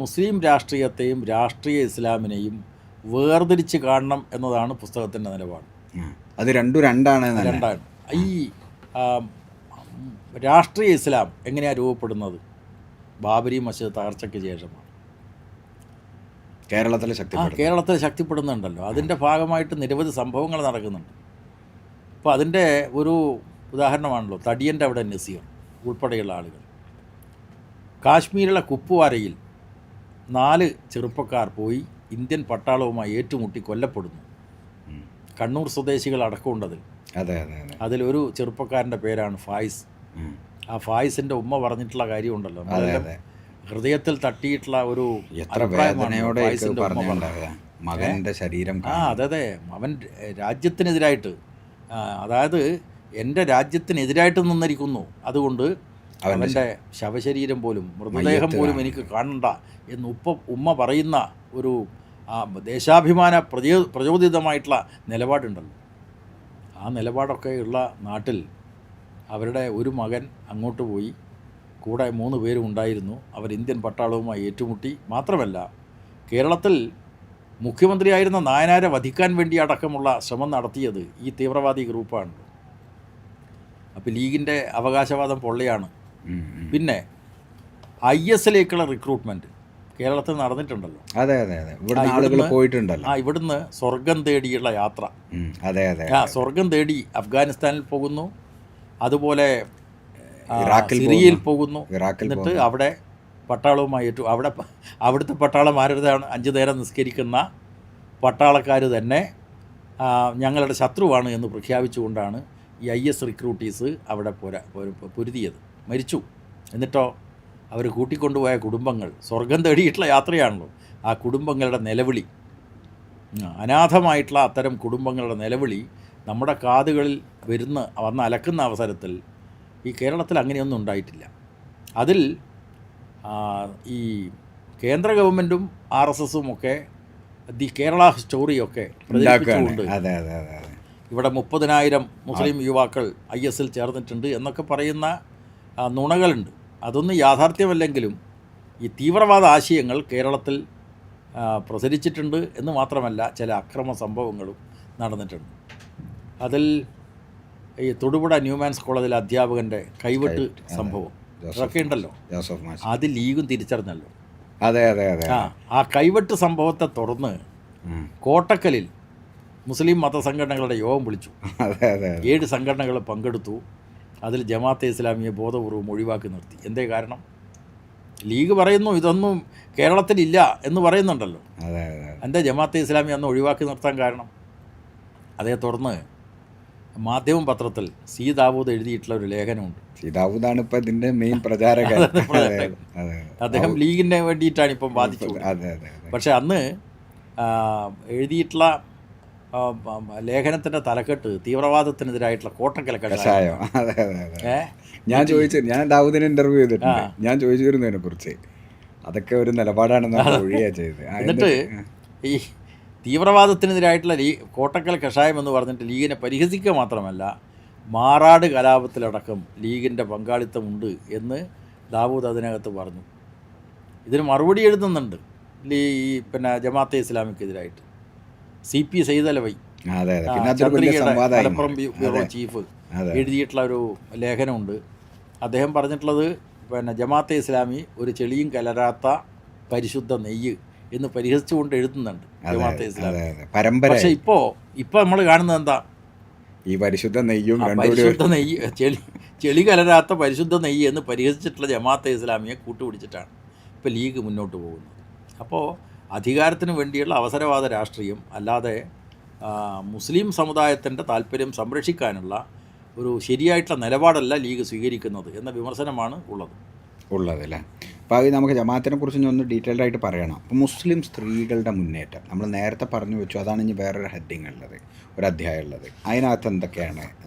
മുസ്ലിം രാഷ്ട്രീയത്തെയും രാഷ്ട്രീയ ഇസ്ലാമിനെയും വേർതിരിച്ച് കാണണം എന്നതാണ് പുസ്തകത്തിൻ്റെ നിലപാട്. അത് രണ്ടാണ്. ഈ രാഷ്ട്രീയ ഇസ്ലാം എങ്ങനെയാണ് രൂപപ്പെടുന്നത്? ബാബരി മസ്ജിദ് തകർച്ചയ്ക്ക് ശേഷമാണ്. കേരളത്തിൽ ശക്തിപ്പെടുന്നുണ്ടല്ലോ. അതിൻ്റെ ഭാഗമായിട്ട് നിരവധി സംഭവങ്ങൾ നടക്കുന്നുണ്ട്. അപ്പോൾ അതിൻ്റെ ഒരു ഉദാഹരണമാണല്ലോ തടിയൻ്റെ അവിടെ നസീർ ഉൾപ്പെടെയുള്ള ആളുകൾ. കാശ്മീരിലെ കുപ്വാരയിൽ 4 ചെറുപ്പക്കാർ പോയി ഇന്ത്യൻ പട്ടാളവുമായി ഏറ്റുമുട്ടി കൊല്ലപ്പെടുന്നു. കണ്ണൂർ സ്വദേശികൾ അടക്കമുണ്ടതിൽ. അതിലൊരു ചെറുപ്പക്കാരൻ്റെ പേരാണ് ഫായിസ്. ആ ഫായിസിൻ്റെ ഉമ്മ പറഞ്ഞിട്ടുള്ള കാര്യമുണ്ടല്ലോ, ഹൃദയത്തിൽ തട്ടിയിട്ടുള്ള ഒരു മകൻ്റെ ശരീരം. അതെ. അവൻ രാജ്യത്തിനെതിരായിട്ട്, അതായത് എൻ്റെ രാജ്യത്തിനെതിരായിട്ട് നിന്നിരിക്കുന്നു, അതുകൊണ്ട് അവൻ്റെ ശവശരീരം പോലും മൃതദേഹം പോലും എനിക്ക് കാണണ്ട എന്ന് ഉമ്മ പറയുന്ന ഒരു ദേശാഭിമാന പ്രചോദിതമായിട്ടുള്ള നിലപാടുണ്ടല്ലോ. ആ നിലപാടൊക്കെ ഉള്ള നാട്ടിൽ അവരുടെ ഒരു മകൻ അങ്ങോട്ട് പോയി, കൂടെ 3 പേരും ഉണ്ടായിരുന്നു. അവർ ഇന്ത്യൻ പട്ടാളവുമായി ഏറ്റുമുട്ടി. മാത്രമല്ല കേരളത്തിൽ മുഖ്യമന്ത്രിയായിരുന്ന നായനാരെ വധിക്കാൻ വേണ്ടി അടക്കമുള്ള ശ്രമം നടത്തിയത് ഈ തീവ്രവാദി ഗ്രൂപ്പാണ്. അപ്പോൾ ലീഗിൻ്റെ അവകാശവാദം പൊള്ളയാണ്. പിന്നെ IS-ലേക്കുള്ള റിക്രൂട്ട്മെൻറ്റ് കേരളത്തിൽ നടന്നിട്ടുണ്ടല്ലോ. ഇവിടുന്ന് സ്വർഗം തേടിയുള്ള യാത്ര. സ്വർഗം തേടി അഫ്ഗാനിസ്ഥാനിൽ പോകുന്നു, അതുപോലെ സിറിയയിൽ പോകുന്നു. എന്നിട്ട് അവിടെ പട്ടാളവുമായി അവിടുത്തെ പട്ടാളമാരുടെയാണ് 5 നേരം നിസ്കരിക്കുന്ന പട്ടാളക്കാർ തന്നെ ഞങ്ങളുടെ ശത്രുവാണ് എന്ന് പ്രഖ്യാപിച്ചുകൊണ്ടാണ് ഈ IS റിക്രൂട്ടീസ് അവിടെ പൊരുതിയത്. മരിച്ചു. എന്നിട്ടോ അവർ കൂട്ടിക്കൊണ്ടുപോയ കുടുംബങ്ങൾ, സ്വർഗം തേടിയിട്ടുള്ള യാത്രയാണല്ലോ, ആ കുടുംബങ്ങളുടെ നിലവിളി, അനാഥമായിട്ടുള്ള അത്തരം കുടുംബങ്ങളുടെ നിലവിളി നമ്മുടെ കാതുകളിൽ വന്ന് അലക്കുന്ന അവസരത്തിൽ ഈ കേരളത്തിൽ അങ്ങനെയൊന്നും ഉണ്ടായിട്ടില്ല. അതിൽ ഈ കേന്ദ്ര ഗവൺമെൻറ്റും RSSും ഒക്കെ ദി കേരള സ്റ്റോറിയൊക്കെ പ്രചരിപ്പിച്ചുകൊണ്ട് ഇവിടെ 30,000 മുസ്ലിം യുവാക്കൾ ISൽ ചേർന്നിട്ടുണ്ട് എന്നൊക്കെ പറയുന്ന നുണകളുണ്ട്. അതൊന്നും യാഥാർത്ഥ്യമല്ലെങ്കിലും ഈ തീവ്രവാദ ആശയങ്ങൾ കേരളത്തിൽ പ്രസരിച്ചിട്ടുണ്ട് എന്ന് മാത്രമല്ല ചില അക്രമ സംഭവങ്ങളും നടന്നിട്ടുണ്ട്. അതിൽ ഈ തൊടുപുഴ ന്യൂമാൻസ് കോളേജിലെ അധ്യാപകൻ്റെ കൈവെട്ട് സംഭവം അതൊക്കെ ഉണ്ടല്ലോ, അത് ലീഗും തിരിച്ചറിഞ്ഞല്ലോ. ആ കൈവെട്ട് സംഭവത്തെ തുടർന്ന് കോട്ടക്കലിൽ മുസ്ലിം മതസംഘടനകളുടെ യോഗം വിളിച്ചു. 7 സംഘടനകൾ പങ്കെടുത്തു. അതിൽ ജമാഅത്തെ ഇസ്ലാമിയെ ബോധപൂർവ്വം ഒഴിവാക്കി നിർത്തി. എന്തേ കാരണം? ലീഗ് പറയുന്നു ഇതൊന്നും കേരളത്തിലില്ല എന്ന് പറയുന്നുണ്ടല്ലോ. അതെ അതെ എന്താ ജമാഅത്തെ ഇസ്ലാമി അന്ന് ഒഴിവാക്കി നിർത്താൻ കാരണം? അതേ തുടർന്ന് മാധ്യമം പത്രത്തിൽ സി ദാവൂദ് എഴുതിയിട്ടുള്ള ഒരു ലേഖനമുണ്ട്. സി ദാവൂദാണ് ഇപ്പം ഇതിൻ്റെ മെയിൻ പ്രചാരകൻ. അദ്ദേഹം ലീഗിന് വേണ്ടിയിട്ടാണ് ഇപ്പം ബാധിച്ചത്. അതെ അതെ. പക്ഷെ അന്ന് എഴുതിയിട്ടുള്ള ലേഖനത്തിൻ്റെ തലക്കെട്ട് തീവ്രവാദത്തിനെതിരായിട്ടുള്ള കോട്ടക്കല കഷായം. അതെ അതെ അതെ. ഞാൻ ദാവൂദിനെ ഇന്റർവ്യൂ ചെയ്തിട്ടുണ്ട്. ഞാൻ ചോദിച്ചിരുന്നു അതിനെക്കുറിച്ച്. അതൊക്കെ ഒരു നിലപാടാണെന്ന് ഒഴിയാ ചെയ്ത്. എന്നിട്ട് ഈ തീവ്രവാദത്തിനെതിരായിട്ടുള്ള കോട്ടക്കൽ കഷായം എന്ന് പറഞ്ഞിട്ട് ലീഗിനെ പരിഹസിക്കുക മാത്രമല്ല, മാറാട് കലാപത്തിലടക്കം ലീഗിൻ്റെ പങ്കാളിത്തമുണ്ട് എന്ന് ദാവൂദ് അതിനകത്ത് പറഞ്ഞു. ഇതിന് മറുപടി എഴുതുന്നുണ്ട് ഈ ജമാഅത്തെ ഇസ്ലാമിക്കെതിരായിട്ട് CP സൈദലവൈ, ചന്ദ്രികയുടെ മലപ്പുറം ബ്യൂറോ ചീഫ്, എഴുതിയിട്ടുള്ള ഒരു ലേഖനമുണ്ട്. അദ്ദേഹം പറഞ്ഞിട്ടുള്ളത് ജമാഅത്തെ ഇസ്ലാമി ഒരു ചെളിയും കലരാത്ത പരിശുദ്ധ നെയ്യ് എന്ന് പരിഹസിച്ചുകൊണ്ട് എഴുതുന്നുണ്ട് ജമാഅത്തെ ഇസ്ലാമി. പക്ഷെ ഇപ്പോൾ നമ്മൾ കാണുന്നത് എന്താ? ഈ പരിശുദ്ധ നെയ്യും പരിശുദ്ധ നെയ്യ് ചെളി കലരാത്ത പരിശുദ്ധ നെയ്യ് എന്ന് പരിഹസിച്ചിട്ടുള്ള ജമാഅത്തെ ഇസ്ലാമിയെ കൂട്ടുപിടിച്ചിട്ടാണ് ഇപ്പോൾ ലീഗ് മുന്നോട്ട് പോകുന്നത്. അപ്പോൾ അധികാരത്തിന് വേണ്ടിയുള്ള അവസരവാദ രാഷ്ട്രീയം, അല്ലാതെ മുസ്ലിം സമുദായത്തിൻ്റെ താല്പര്യം സംരക്ഷിക്കാനുള്ള ഒരു ശരിയായിട്ടുള്ള നിലപാടല്ല ലീഗ് സ്വീകരിക്കുന്നത് എന്ന വിമർശനമാണ് ഉള്ളതല്ലേ. അപ്പോൾ അത് നമുക്ക് ജമാഅത്തിനെ കുറിച്ച് ഒന്ന് ഡീറ്റെയിൽഡ് ആയിട്ട് പറയണം. അപ്പോൾ മുസ്ലിം സ്ത്രീകളുടെ മുന്നേറ്റം നമ്മൾ നേരത്തെ പറഞ്ഞു വെച്ചു. അതാണ് ഇനി വേറൊരു ഹെഡിങ് ഉള്ളത്, ഒരു അധ്യായം ഉള്ളത്. അതിനകത്ത്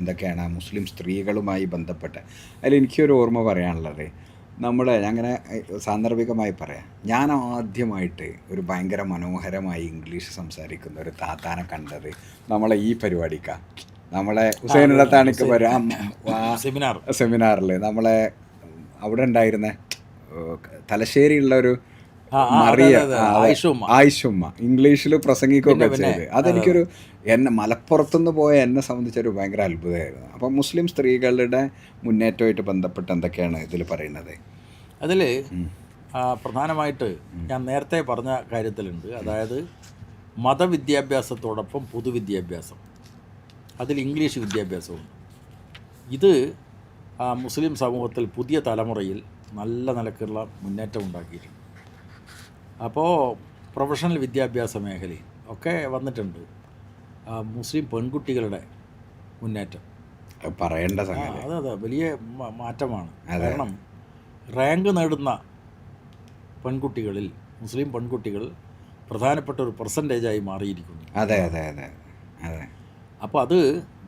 എന്തൊക്കെയാണ് മുസ്ലിം സ്ത്രീകളുമായി ബന്ധപ്പെട്ട്. അതിൽ എനിക്കൊരു ഓർമ്മ പറയാനുള്ളത്, അങ്ങനെ സാന്ദർഭികമായി പറയാം, ഞാൻ ആദ്യമായിട്ട് ഒരു ഭയങ്കര മനോഹരമായി ഇംഗ്ലീഷ് സംസാരിക്കുന്ന ഒരു താത്താനെ കണ്ടത് നമ്മളെ ഈ പരിപാടിക്കാണ്. നമ്മളെ ഹുസൈനുള്ളത്താണിക്ക് വരാം സെമിനാറിൽ നമ്മളെ അവിടെ ഉണ്ടായിരുന്ന തലശ്ശേരിയുള്ള ഒരു മറിയ ആയിഷുമ്മ ഇംഗ്ലീഷിൽ പ്രസംഗിക്കുകയൊക്കെ ചെയ്ത്, അതെനിക്കൊരു മലപ്പുറത്തുനിന്ന് പോയ എന്നെ സംബന്ധിച്ചൊരു ഭയങ്കര അത്ഭുതമായിരുന്നു. അപ്പം മുസ്ലിം സ്ത്രീകളുടെ മുന്നേറ്റമായിട്ട് ബന്ധപ്പെട്ട് എന്തൊക്കെയാണ് ഇതിൽ പറയുന്നത്? അതിൽ പ്രധാനമായിട്ട് ഞാൻ നേരത്തെ പറഞ്ഞ കാര്യത്തിലുണ്ട്. അതായത് മതവിദ്യാഭ്യാസത്തോടൊപ്പം പൊതുവിദ്യാഭ്യാസം, അതിൽ ഇംഗ്ലീഷ് വിദ്യാഭ്യാസമുണ്ട്. ഇത് മുസ്ലിം സമൂഹത്തിൽ പുതിയ തലമുറയിൽ നല്ല നിലക്കുള്ള മുന്നേറ്റം ഉണ്ടാക്കിയിട്ടുണ്ട്. അപ്പോൾ പ്രൊഫഷണൽ വിദ്യാഭ്യാസ മേഖലയിൽ ഒക്കെ വന്നിട്ടുണ്ട് മുസ്ലിം പെൺകുട്ടികളുടെ മുന്നേറ്റം. പറയേണ്ട സംഗതി. അതെ, വലിയ മാറ്റമാണ്. കാരണം റാങ്ക് നേടുന്ന പെൺകുട്ടികളിൽ മുസ്ലിം പെൺകുട്ടികൾ പ്രധാനപ്പെട്ട ഒരു പെർസെൻറ്റേജായി മാറിയിരിക്കുന്നു. അതെ അതെ അതെ അതെ. അപ്പോൾ അത്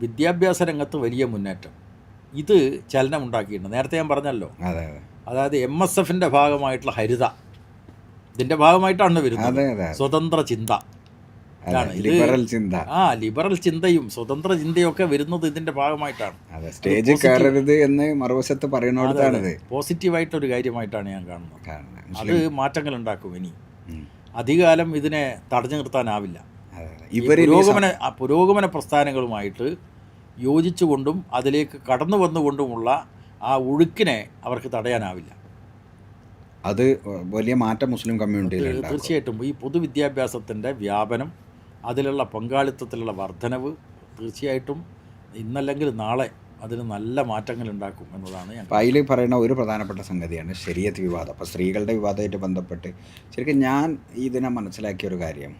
വിദ്യാഭ്യാസ രംഗത്ത് വലിയ മുന്നേറ്റം, ഇത് ചലനം ഉണ്ടാക്കിയിട്ടുണ്ട്. നേരത്തെ ഞാൻ പറഞ്ഞല്ലോ, അതായത് MSFൻ്റെ ഭാഗമായിട്ടുള്ള ഹരിത ഇതിൻ്റെ ഭാഗമായിട്ടാണ് വരുന്നത്. സ്വതന്ത്ര ചിന്ത, ലിബറൽ ചിന്തയും സ്വതന്ത്ര ചിന്തയും ഒക്കെ വരുന്നത് ഇതിൻ്റെ ഭാഗമായിട്ടാണ്. സ്റ്റേജിൽ കയറരുത് എന്ന് മറുവശത്ത് പറയുന്നത് പോസിറ്റീവായിട്ടൊരു കാര്യമായിട്ടാണ് ഞാൻ കാണുന്നത്. അത് മാറ്റങ്ങൾ ഉണ്ടാക്കും. ഇനി അധികകാലം ഇതിനെ തടഞ്ഞു നിർത്താനാവില്ല. പുരോഗമന പ്രസ്ഥാനങ്ങളുമായിട്ട് യോജിച്ചുകൊണ്ടും അതിലേക്ക് കടന്നു വന്നുകൊണ്ടുമുള്ള ആ ഒഴുക്കിനെ അവർക്ക് തടയാനാവില്ല. അത് വലിയ മാറ്റം മുസ്ലിം കമ്മ്യൂണിറ്റിയിൽ തീർച്ചയായിട്ടും. ഈ പൊതുവിദ്യാഭ്യാസത്തിൻ്റെ വ്യാപനം, അതിലുള്ള പങ്കാളിത്തത്തിലുള്ള വർധനവ് തീർച്ചയായിട്ടും ഇന്നല്ലെങ്കിൽ നാളെ അതിന് നല്ല മാറ്റങ്ങൾ ഉണ്ടാക്കും എന്നതാണ് ഞാൻ. അപ്പോൾ അതിൽ പറയുന്ന ഒരു പ്രധാനപ്പെട്ട സംഗതിയാണ് ശരീഅത്ത് വിവാദം. അപ്പോൾ സ്ത്രീകളുടെ വിവാദമായിട്ട് ബന്ധപ്പെട്ട് ശരിക്കും ഞാൻ ഇതിനെ മനസ്സിലാക്കിയ ഒരു കാര്യം,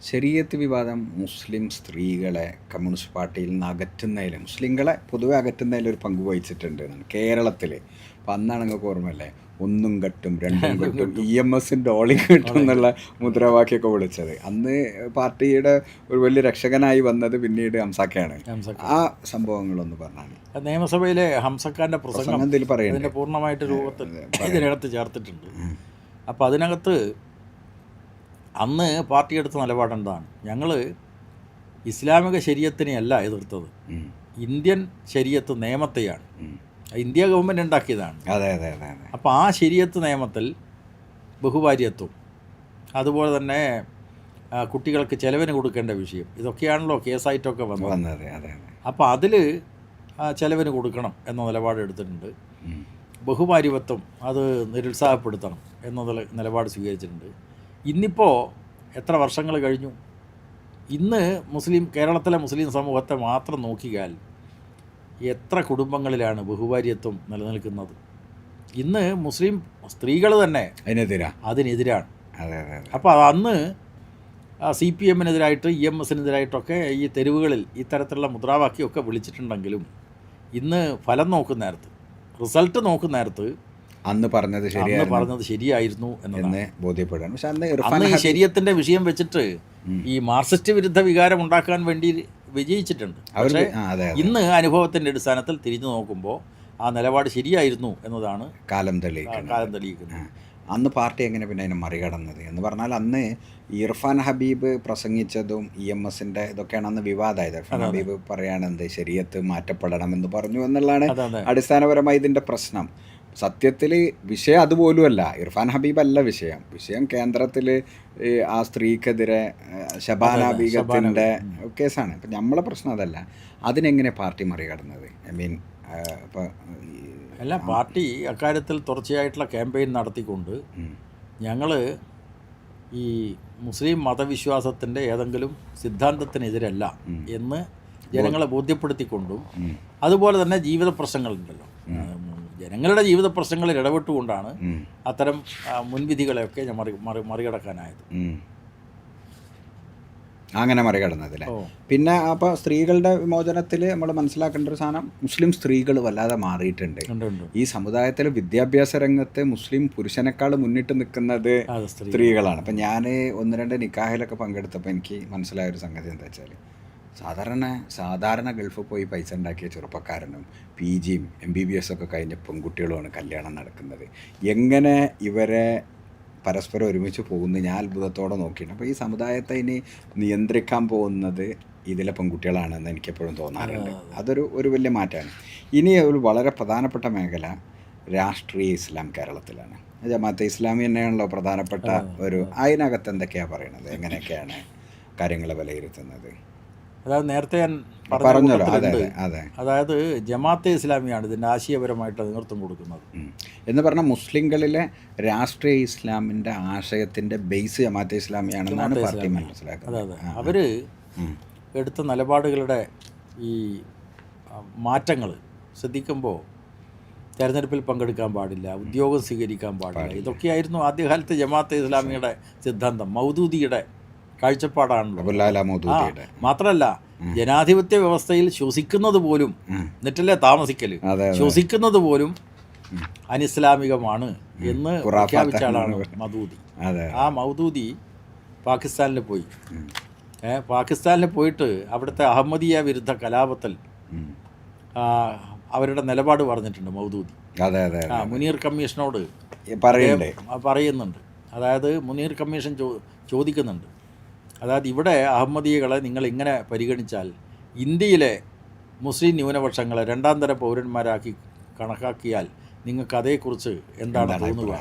ശരീഅത്ത് വിവാദം മുസ്ലിം സ്ത്രീകളെ കമ്മ്യൂണിസ്റ്റ് പാർട്ടിയിൽ നിന്ന് അകറ്റുന്നതിൽ, മുസ്ലിങ്ങളെ പൊതുവെ അകറ്റുന്നതിൽ ഒരു പങ്ക് വഹിച്ചിട്ടുണ്ട് എന്നാണ് കേരളത്തിൽ. അപ്പം അന്നാണ് നിങ്ങൾക്ക് ഓർമ്മയല്ലേ, ഒന്നും കെട്ടും രണ്ടും കെട്ടും EMSൻ്റെ ഓളി കെട്ടും എന്നുള്ള മുദ്രാവാക്യമൊക്കെ വിളിച്ചത്. അന്ന് പാർട്ടിയുടെ ഒരു വലിയ രക്ഷകനായി വന്നത് പിന്നീട് ഹംസക്കയാണ്. ആ സംഭവങ്ങളൊന്ന് പറഞ്ഞാണ്. നിയമസഭയിലെ ഹംസക്കാൻ്റെ പ്രസംഗം ഇതിൽ പറയുന്നത് പൂർണ്ണമായിട്ട് രൂപത്തിൽ ഇതിനകത്ത് ചേർത്തിട്ടുണ്ട്. അപ്പോൾ അതിനകത്ത് അന്ന് പാർട്ടി എടുത്ത നിലപാടെന്താണ്? ഞങ്ങൾ ഇസ്ലാമിക ശരീഅത്തിനെയല്ല എതിർത്തത്, ഇന്ത്യൻ ശരീഅത്ത് നിയമത്തെയാണ്. ഇന്ത്യ ഗവൺമെൻറ് ഉണ്ടാക്കിയതാണ്. അപ്പോൾ ആ ശരീഅത്ത് നിയമത്തിൽ ബഹുഭാര്യത്വം, അതുപോലെ തന്നെ കുട്ടികൾക്ക് ചെലവിന് കൊടുക്കേണ്ട വിഷയം, ഇതൊക്കെയാണല്ലോ കേസായിട്ടൊക്കെ വന്നത്. അപ്പോൾ അതിൽ ചെലവിന് കൊടുക്കണം എന്ന നിലപാട് എടുത്തിട്ടുണ്ട്. ബഹുഭാര്യത്വം അത് നിരുത്സാഹപ്പെടുത്തണം എന്ന നിലപാട് സ്വീകരിച്ചിട്ടുണ്ട്. ഇന്നിപ്പോൾ എത്ര വർഷങ്ങൾ കഴിഞ്ഞു? ഇന്ന് കേരളത്തിലെ മുസ്ലിം സമൂഹത്തെ മാത്രം നോക്കിയാൽ എത്ര കുടുംബങ്ങളിലാണ് ബഹുഭാര്യത്വം നിലനിൽക്കുന്നത്? ഇന്ന് മുസ്ലിം സ്ത്രീകൾ തന്നെ അതിനെതിരാണ്. അതെ അതെ. അപ്പോൾ അന്ന് CPM-നെതിരായിട്ട് EMS-നെതിരായിട്ടൊക്കെ ഈ തെരുവുകളിൽ ഇത്തരത്തിലുള്ള മുദ്രാവാക്യമൊക്കെ വിളിച്ചിട്ടുണ്ടെങ്കിലും ഇന്ന് ഫലം നോക്കുന്ന നേരത്ത്, റിസൾട്ട് നോക്കുന്ന നേരത്ത് അന്ന് പറഞ്ഞത് ശരിയായിരുന്നു എന്ന് ബോധ്യപ്പെടുകയാണ്. പക്ഷെ അന്ന് ഈ ശരീഅത്തിന്റെ വിഷയം വെച്ചിട്ട് ഈ മാർക്സിസ്റ്റ് വിരുദ്ധ വികാരം ഉണ്ടാക്കാൻ വേണ്ടി വിജയിച്ചിട്ടുണ്ട്. പക്ഷേ ഇന്ന് അനുഭവത്തിന്റെ അടിസ്ഥാനത്തിൽ തിരിഞ്ഞു നോക്കുമ്പോൾ ആ നിലപാട് ശരിയായിരുന്നു എന്നതാണ് കാലം തെളിയിക്കുന്നത്. അന്ന് പാർട്ടി എങ്ങനെ പിന്നെ അതിനെ മറികടന്നത് എന്ന് പറഞ്ഞാൽ, അന്ന് ഇർഫാൻ ഹബീബ് പ്രസംഗിച്ചതും EMS-ന്റെ ഇതൊക്കെയാണ് അന്ന് വിവാദമായത്. ഇർഫാൻ ഹബീബ് പറയാണെന്ത് ശരീഅത്ത് മാറ്റപ്പെടണമെന്ന് പറഞ്ഞു എന്നുള്ളതാണ് അടിസ്ഥാനപരമായി ഇതിൻ്റെ പ്രശ്നം. സത്യത്തിൽ വിഷയം അതുപോലുമല്ല, ഇർഫാൻ ഹബീബ് അല്ല വിഷയം കേന്ദ്രത്തിൽ ആ സ്ത്രീക്കെതിരെ ശബാന ബീഗത്തിൻ്റെ കേസാണ്. അപ്പം നമ്മളെ പ്രശ്നം അതല്ല. അതിനെങ്ങനെ പാർട്ടി മറികടന്നത്? ഇപ്പോൾ അല്ല, പാർട്ടി അക്കാര്യത്തിൽ തുടർച്ചയായിട്ടുള്ള ക്യാമ്പയിൻ നടത്തിക്കൊണ്ട് ഞങ്ങൾ ഈ മുസ്ലിം മതവിശ്വാസത്തിൻ്റെ ഏതെങ്കിലും സിദ്ധാന്തത്തിനെതിരല്ല എന്ന് ജനങ്ങളെ ബോധ്യപ്പെടുത്തിക്കൊണ്ടും, അതുപോലെ തന്നെ ജീവിത പ്രശ്നങ്ങളുണ്ടല്ലോ, ജനങ്ങളുടെ ജീവിത പ്രശ്നങ്ങളിൽ ഇടപെട്ടുകൊണ്ടാണ് അത്തരം മുൻവിധികളെയൊക്കെ മറികടക്കാനായത്. അങ്ങനെ മറികടന്നതില്ലേ. പിന്നെ അപ്പോൾ സ്ത്രീകളുടെ വിമോചനത്തിൽ നമ്മൾ മനസ്സിലാക്കേണ്ട ഒരു സാധനം, മുസ്ലിം സ്ത്രീകൾ വല്ലാതെ മാറിയിട്ടുണ്ട്. ഈ സമുദായത്തിലെ വിദ്യാഭ്യാസ രംഗത്ത് മുസ്ലിം പുരുഷനേക്കാൾ മുന്നിട്ട് നിൽക്കുന്നത് സ്ത്രീകളാണ്. അപ്പം ഞാൻ 1-2 നിക്കാഹിലൊക്കെ പങ്കെടുത്തപ്പോൾ എനിക്ക് മനസ്സിലായൊരു സംഗതി എന്താ വെച്ചാൽ, സാധാരണ ഗൾഫിൽ പോയി പൈസ ഉണ്ടാക്കിയ ചെറുപ്പക്കാരനും PGയും MBBS ഒക്കെ കഴിഞ്ഞ പെൺകുട്ടികളുമാണ് കല്യാണം നടക്കുന്നത്. എങ്ങനെ ഇവരെ പരസ്പരം ഒരുമിച്ച് പോകുന്നു ഞാൻ അത്ഭുതത്തോടെ നോക്കിയിട്ടുണ്ട്. അപ്പോൾ ഈ സമുദായത്തെ ഇനി നിയന്ത്രിക്കാൻ പോകുന്നത് ഇതിലെ പെൺകുട്ടികളാണെന്ന് എനിക്കെപ്പോഴും തോന്നാറുണ്ട്. അതൊരു വലിയ മാറ്റമാണ്. ഇനി ഒരു വളരെ പ്രധാനപ്പെട്ട മേഖല രാഷ്ട്രീയ ഇസ്ലാം കേരളത്തിലാണ്. ജമാഅത്തെ ഇസ്ലാമി തന്നെയാണല്ലോ പ്രധാനപ്പെട്ട അതിനകത്ത് എന്തൊക്കെയാണ് പറയണത്, എങ്ങനെയൊക്കെയാണ് കാര്യങ്ങൾ വിലയിരുത്തുന്നത്? അതായത് നേരത്തെ ഞാൻ പറഞ്ഞല്ലോ, അതായത് ജമാഅത്തെ ഇസ്ലാമിയാണ് ഇതിൻ്റെ ആശയപരമായിട്ട് നേതൃത്വം കൊടുക്കുന്നത് എന്ന് പറഞ്ഞാൽ മുസ്ലിങ്ങളിലെ രാഷ്ട്രീയ ഇസ്ലാമിൻ്റെ ആശയത്തിൻ്റെ ബേസ് ജമാഅത്തെ ഇസ്ലാമിയാണെന്നാണ് പാർട്ടി മനസ്സിലാക്കുന്നത്. അതെ, അവർ എടുത്ത നിലപാടുകളുടെ ഈ മാറ്റങ്ങൾ ശ്രദ്ധിക്കുമ്പോൾ തെരഞ്ഞെടുപ്പിൽ പങ്കെടുക്കാൻ പാടില്ല, ഉദ്യോഗം സ്വീകരിക്കാൻ പാടില്ല, ഇതൊക്കെയായിരുന്നു ആദ്യകാലത്ത് ജമാഅത്തെ ഇസ്ലാമിയുടെ സിദ്ധാന്തം. മൗദൂദിയുടെ കാഴ്ചപ്പാടാണല്ലോ. മാത്രമല്ല, ജനാധിപത്യ വ്യവസ്ഥയിൽ ശ്വസിക്കുന്നത് പോലും, എന്നിട്ടല്ലേ താമസിക്കല്, ശ്വസിക്കുന്നത് പോലും അനിസ്ലാമികമാണ് എന്ന് പ്രഖ്യാപിച്ച ആളാണ് മൗദൂദി. ആ മൗദൂദി പാകിസ്ഥാനിൽ പോയിട്ട് അവിടുത്തെ അഹമ്മദിയ വിരുദ്ധ കലാപത്തിൽ അവരുടെ നിലപാട് പറഞ്ഞിട്ടുണ്ട് മൗദൂദി. മുനീർ കമ്മീഷനോട് പറയുന്നുണ്ട്. അതായത് മുനീർ കമ്മീഷൻ ചോദിക്കുന്നുണ്ട്, അതായത് ഇവിടെ അഹമ്മദിയകളെ നിങ്ങൾ ഇങ്ങനെ പരിഗണിച്ചാൽ ഇന്ത്യയിലെ മുസ്ലിം ന്യൂനപക്ഷങ്ങളെ 2ാം തര പൗരന്മാരാക്കി കണക്കാക്കിയാൽ നിങ്ങൾക്ക് അതേക്കുറിച്ച് എന്താണ് തോന്നുക?